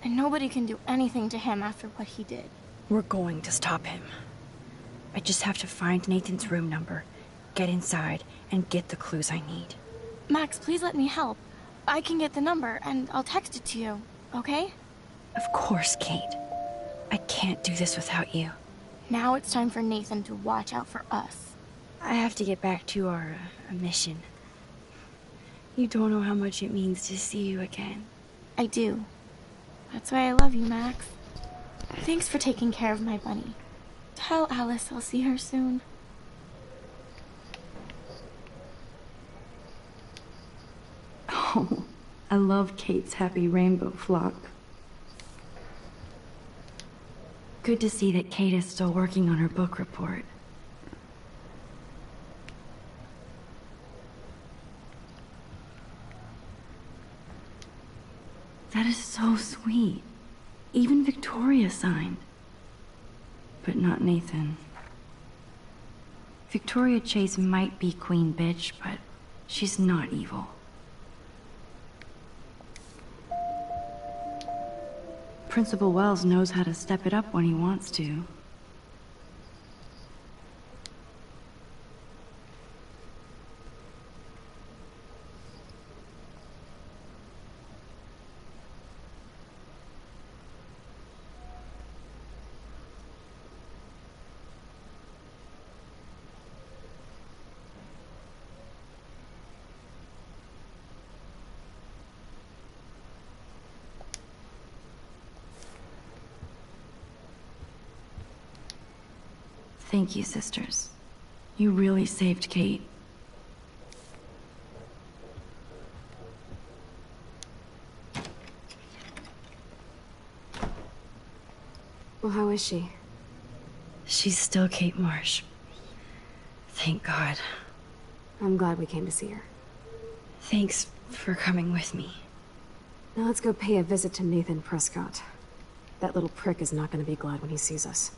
And nobody can do anything to him after what he did. We're going to stop him. I just have to find Nathan's room number, get inside, and get the clues I need. Max, please let me help. I can get the number, and I'll text it to you, okay? Of course, Kate. I can't do this without you. Now it's time for Nathan to watch out for us. I have to get back to our mission. You don't know how much it means to see you again. I do. That's why I love you, Max. Thanks for taking care of my bunny. Tell Alice I'll see her soon. Oh, I love Kate's happy rainbow flock. Good to see that Kate is still working on her book report. That is so sweet. Even Victoria signed. But not Nathan. Victoria Chase might be queen bitch, but she's not evil. Principal Wells knows how to step it up when he wants to. Thank you, sisters. You really saved Kate. Well, how is she? She's still Kate Marsh. Thank God. I'm glad we came to see her. Thanks for coming with me. Now let's go pay a visit to Nathan Prescott. That little prick is not going to be glad when he sees us.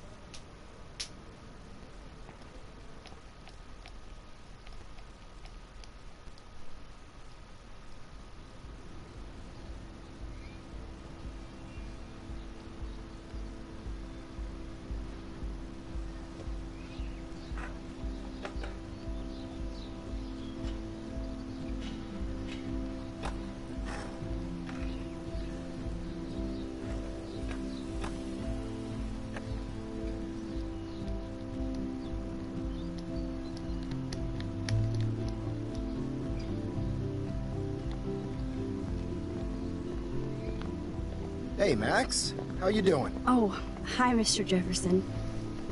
Hey, Max. How you doing? Oh, hi, Mr. Jefferson.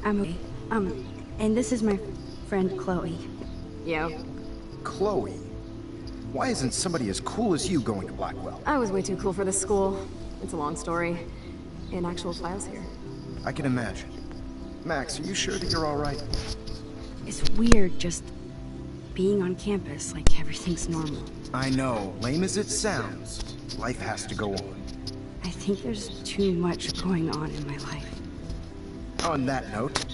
I'm okay. And this is my friend Chloe. Yeah. Chloe? Why isn't somebody as cool as you going to Blackwell? I was way too cool for this school. It's a long story. In actual files here. I can imagine. Max, are you sure that you're all right? It's weird just being on campus like everything's normal. I know. Lame as it sounds, life has to go on. I think there's too much going on in my life. On that note,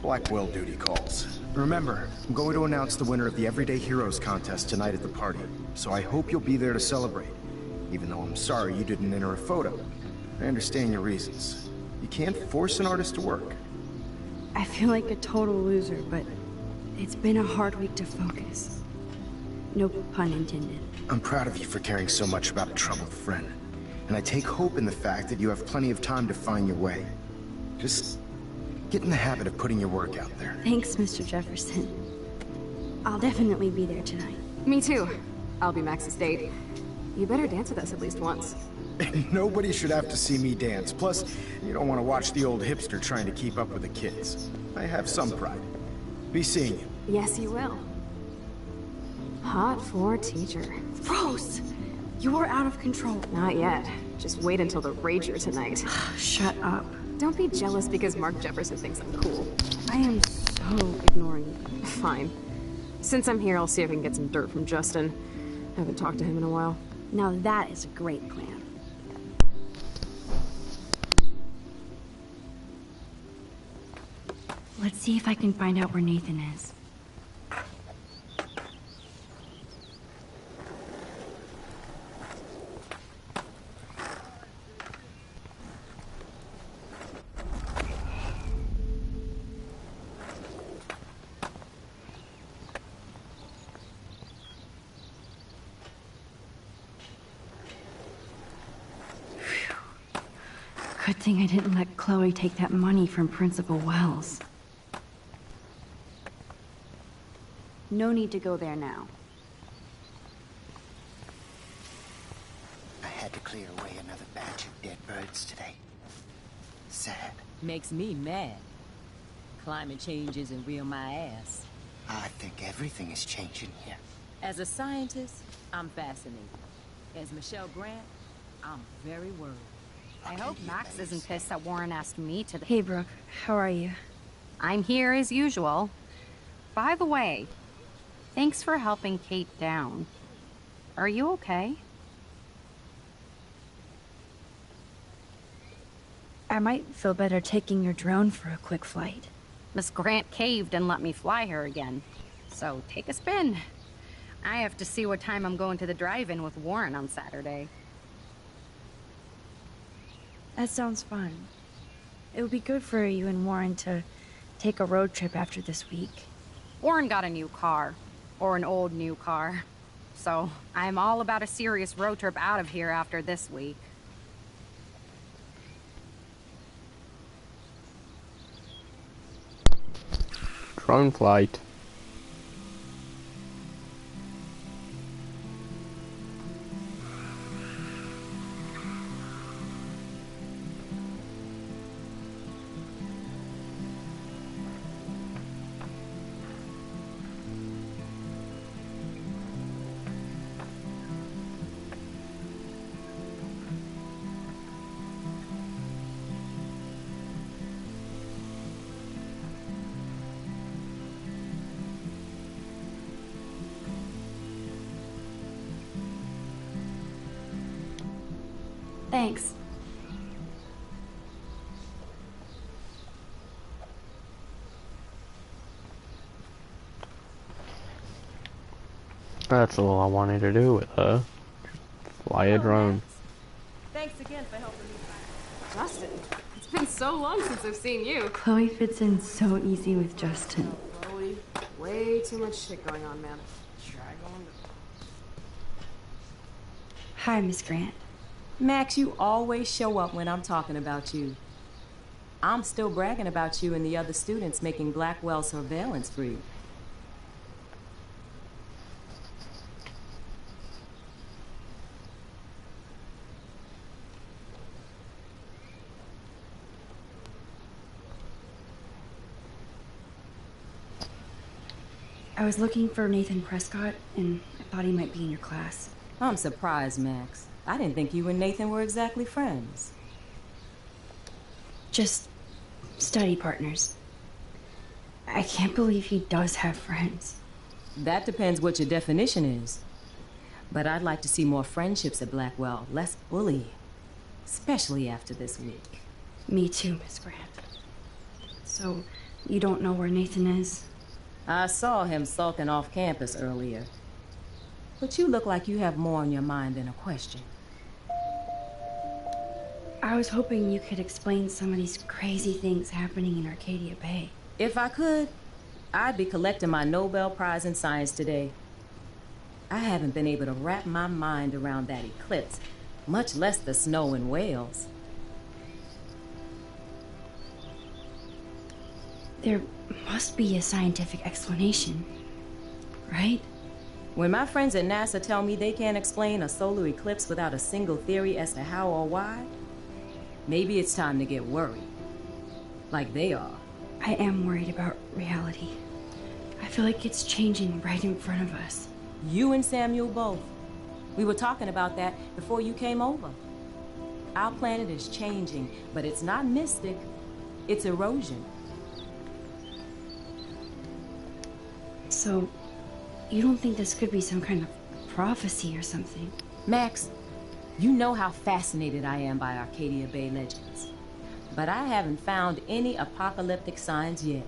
Blackwell duty calls. Remember, I'm going to announce the winner of the Everyday Heroes contest tonight at the party, so I hope you'll be there to celebrate, even though I'm sorry you didn't enter a photo. I understand your reasons. You can't force an artist to work. I feel like a total loser, but it's been a hard week to focus. No pun intended. I'm proud of you for caring so much about a troubled friend. And I take hope in the fact that you have plenty of time to find your way. Just get in the habit of putting your work out there. Thanks, Mr. Jefferson. I'll definitely be there tonight. Me too. I'll be Max's date. You better dance with us at least once. Nobody should have to see me dance. Plus, you don't want to watch the old hipster trying to keep up with the kids. I have some pride. Be seeing you. Yes, you will. Hot for teacher. Rose! You are out of control. Not yet. Just wait until the rager tonight. Shut up. Don't be jealous because Mark Jefferson thinks I'm cool. I am so ignoring you. Fine. Since I'm here, I'll see if I can get some dirt from Justin. Haven't talked to him in a while. Now that is a great plan. Let's see if I can find out where Nathan is. Good thing I didn't let Chloe take that money from Principal Wells. No need to go there now. I had to clear away another batch of dead birds today. Sad. Makes me mad. Climate change isn't real my ass. I think everything is changing here. As a scientist, I'm fascinated. As Michelle Grant, I'm very worried. I hope Max isn't pissed that Warren asked me to... Hey, Brooke. How are you? I'm here as usual. By the way, thanks for helping Kate down. Are you okay? I might feel better taking your drone for a quick flight. Miss Grant caved and let me fly her again. So take a spin. I have to see what time I'm going to the drive-in with Warren on Saturday. That sounds fun. It would be good for you and Warren to take a road trip after this week. Warren got a new car. Or an old new car. So I'm all about a serious road trip out of here after this week. Drone flight. Thanks. That's all I wanted to do with her. Fly a drone. Thanks again for helping me find Justin, it's been so long since I've seen you. Chloe fits in so easy with Justin. Chloe, way too much shit going on, man. Try going to... Hi, Miss Grant. Max, you always show up when I'm talking about you. I'm still bragging about you and the other students making Blackwell surveillance free. I was looking for Nathan Prescott, and I thought he might be in your class. I'm surprised, Max. I didn't think you and Nathan were exactly friends. Just study partners. I can't believe he does have friends. That depends what your definition is. But I'd like to see more friendships at Blackwell, less bullying. Especially after this week. Me too, Miss Grant. So, you don't know where Nathan is? I saw him sulking off campus earlier. But you look like you have more on your mind than a question. I was hoping you could explain some of these crazy things happening in Arcadia Bay. If I could, I'd be collecting my Nobel Prize in Science today. I haven't been able to wrap my mind around that eclipse, much less the snow in Wales. There must be a scientific explanation, right? When my friends at NASA tell me they can't explain a solar eclipse without a single theory as to how or why, maybe it's time to get worried. Like they are. I am worried about reality. I feel like it's changing right in front of us. You and Samuel both. We were talking about that before you came over. Our planet is changing, but it's not mystic. It's erosion. So, you don't think this could be some kind of prophecy or something? Max, you know how fascinated I am by Arcadia Bay legends. But I haven't found any apocalyptic signs yet.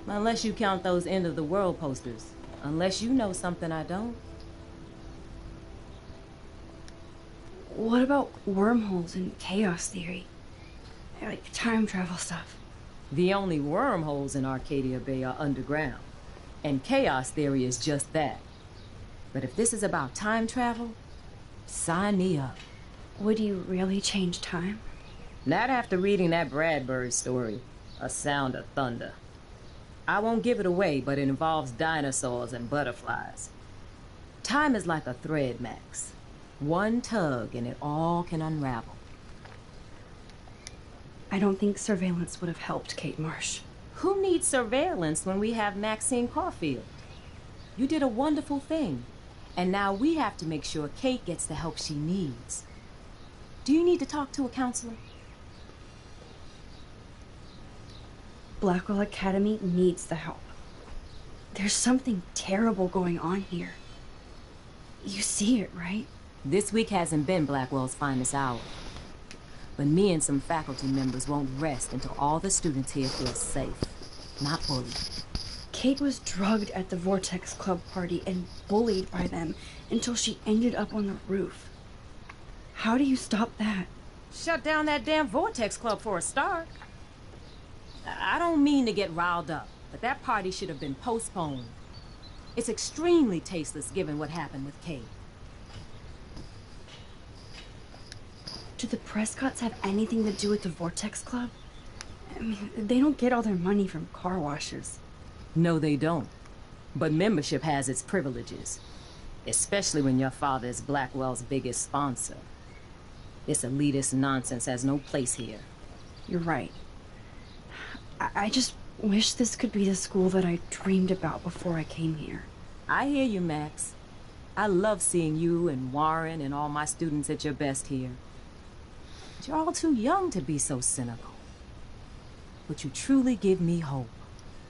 Unless you count those end of the world posters. Unless you know something I don't. What about wormholes and chaos theory? Like time travel stuff. The only wormholes in Arcadia Bay are underground. And chaos theory is just that. But if this is about time travel, sign me up. Would you really change time? Not after reading that Bradbury story, A Sound of Thunder. I won't give it away, but it involves dinosaurs and butterflies. Time is like a thread, Max. One tug and it all can unravel. I don't think surveillance would have helped Kate Marsh. Who needs surveillance when we have Maxine Caulfield? You did a wonderful thing, and now we have to make sure Kate gets the help she needs. Do you need to talk to a counselor? Blackwell Academy needs the help. There's something terrible going on here. You see it, right? This week hasn't been Blackwell's finest hour. But me and some faculty members won't rest until all the students here feel safe, not bullied. Kate was drugged at the Vortex Club party and bullied by them until she ended up on the roof. How do you stop that? Shut down that damn Vortex Club for a start. I don't mean to get riled up, but that party should have been postponed. It's extremely tasteless given what happened with Kate. Do the Prescotts have anything to do with the Vortex Club? I mean, they don't get all their money from car washes. No, they don't. But membership has its privileges. Especially when your father is Blackwell's biggest sponsor. This elitist nonsense has no place here. You're right. I just wish this could be the school that I dreamed about before I came here. I hear you, Max. I love seeing you and Warren and all my students at your best here. But you're all too young to be so cynical. But you truly give me hope.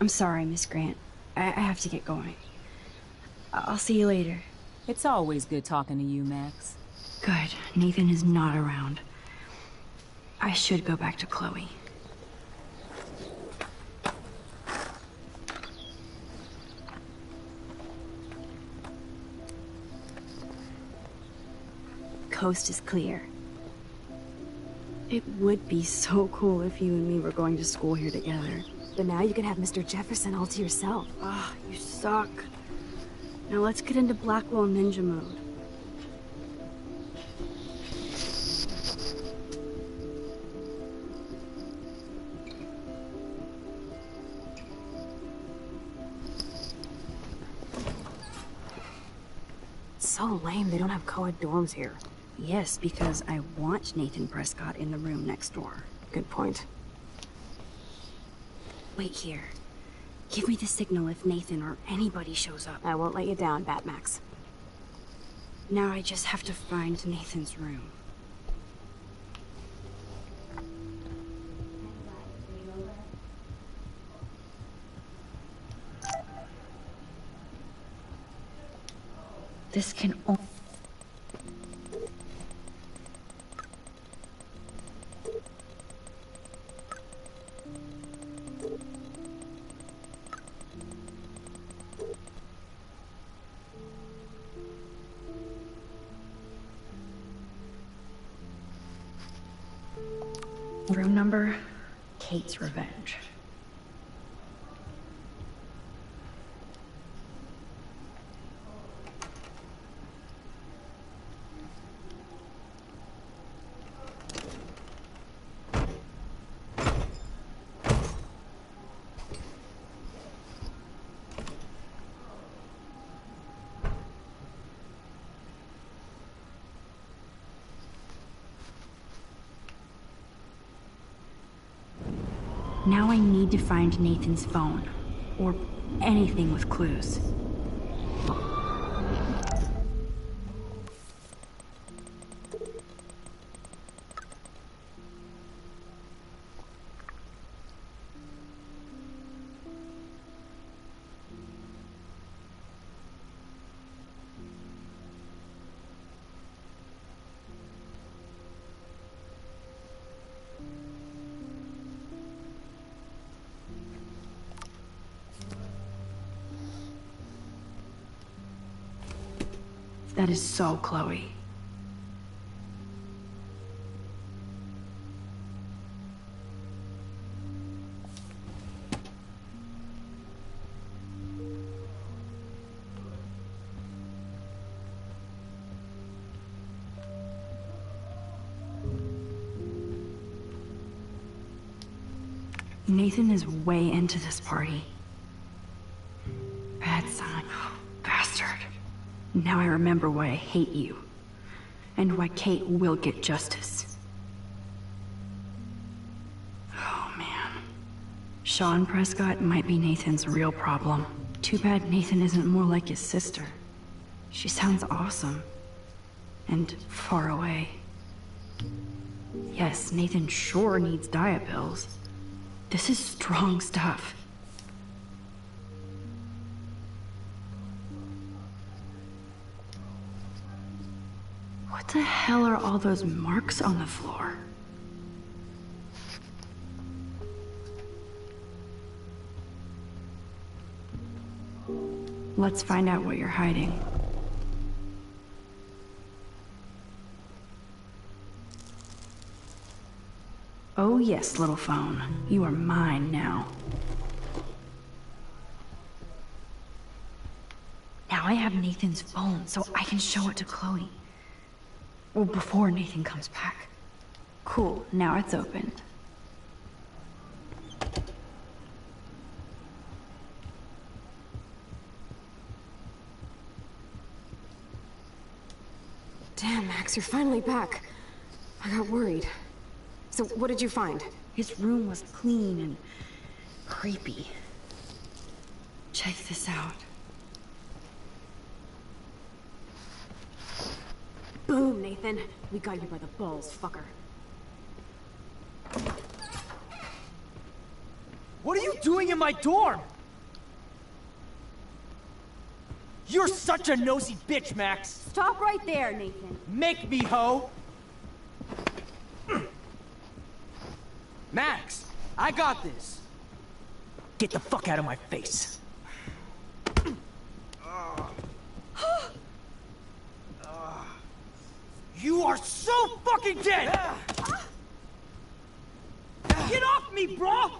I'm sorry, Miss Grant. I have to get going. I'll see you later. It's always good talking to you, Max. Good. Nathan is not around. I should go back to Chloe. Coast is clear. It would be so cool if you and me were going to school here together. But now you can have Mr. Jefferson all to yourself. Ah, you suck. Now let's get into Blackwell Ninja mode. It's so lame they don't have co-ed dorms here. Yes, because I want Nathan Prescott in the room next door. Good point. Wait here. Give me the signal if Nathan or anybody shows up. I won't let you down, Batmax. Now I just have to find Nathan's room. This can only... Room number, Kate's Revenge. Now I need to find Nathan's phone, or anything with clues. That is so Chloe. Nathan is way into this party. Bad son. Bastard. Now I remember why I hate you. And why Kate will get justice. Oh, man. Sean Prescott might be Nathan's real problem. Too bad Nathan isn't more like his sister. She sounds awesome. And far away. Yes, Nathan sure needs diet pills. This is strong stuff. What the hell are all those marks on the floor? Let's find out what you're hiding. Oh yes, little phone. You are mine now. Now I have Nathan's phone, so I can show it to Chloe. Well, before Nathan comes back. Cool, now it's opened. Damn, Max, you're finally back. I got worried. So, what did you find? His room was clean and creepy. Check this out. Boom, Nathan. We got you by the balls, fucker. What are you doing in my dorm? You're such a nosy bitch, Max. Stop right there, Nathan. Make me, ho. Max, I got this. Get the fuck out of my face. You are so fucking dead! Get off me, bro!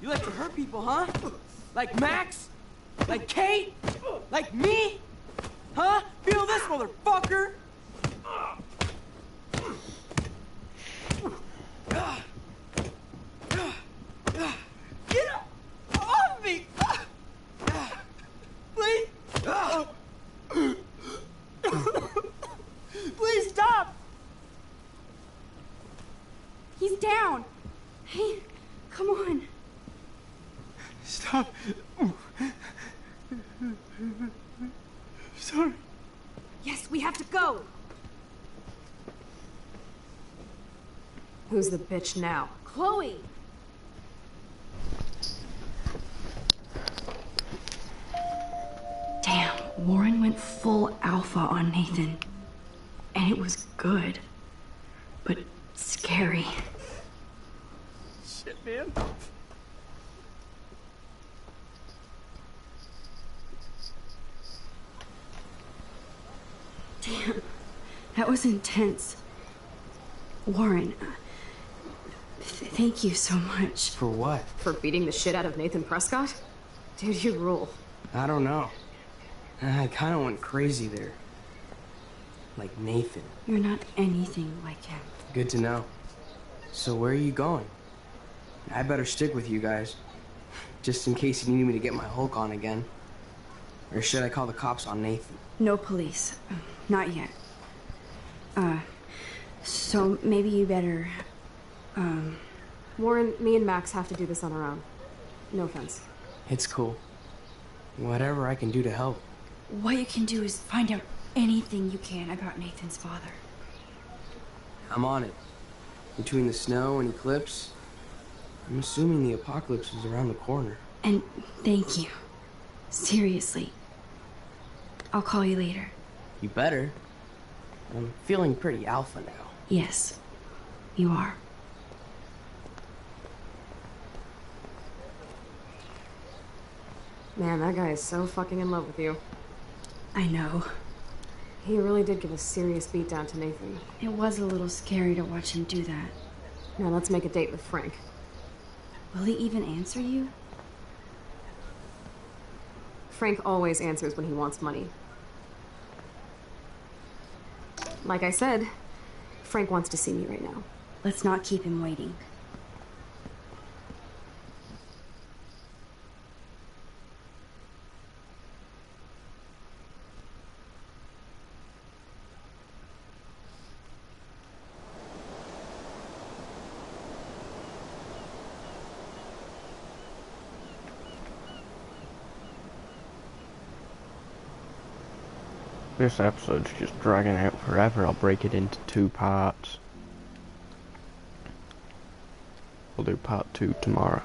You like to hurt people, huh? Like Max? Like Kate? Like me? Huh? Feel this, motherfucker! Get off me! Please! Please stop! He's down. Hey, come on. Stop. Sorry. Yes, we have to go. Who's the bitch now? Chloe. Damn, Warren went full alpha on Nathan. And it was good. But scary. Shit, man. That was intense. Warren, thank you so much. For what? For beating the shit out of Nathan Prescott? Dude, you rule. I don't know. I kind of went crazy there. Like Nathan. You're not anything like him. Good to know. So where are you going? I better stick with you guys. Just in case you need me to get my Hulk on again. Or should I call the cops on Nathan? No police. Not yet. So maybe you better, Warren, me and Max have to do this on our own. No offense. It's cool. Whatever I can do to help. What you can do is find out anything you can about Nathan's father. I'm on it. Between the snow and eclipse, I'm assuming the apocalypse is around the corner. And thank you. Seriously. I'll call you later. You better. I'm feeling pretty alpha now. Yes, you are. Man, that guy is so fucking in love with you. I know. He really did give a serious beatdown to Nathan. It was a little scary to watch him do that. Now let's make a date with Frank. Will he even answer you? Frank always answers when he wants money. Like I said, Frank wants to see me right now. Let's not keep him waiting. This episode's just dragging out forever. I'll break it into 2 parts. We'll do part 2 tomorrow.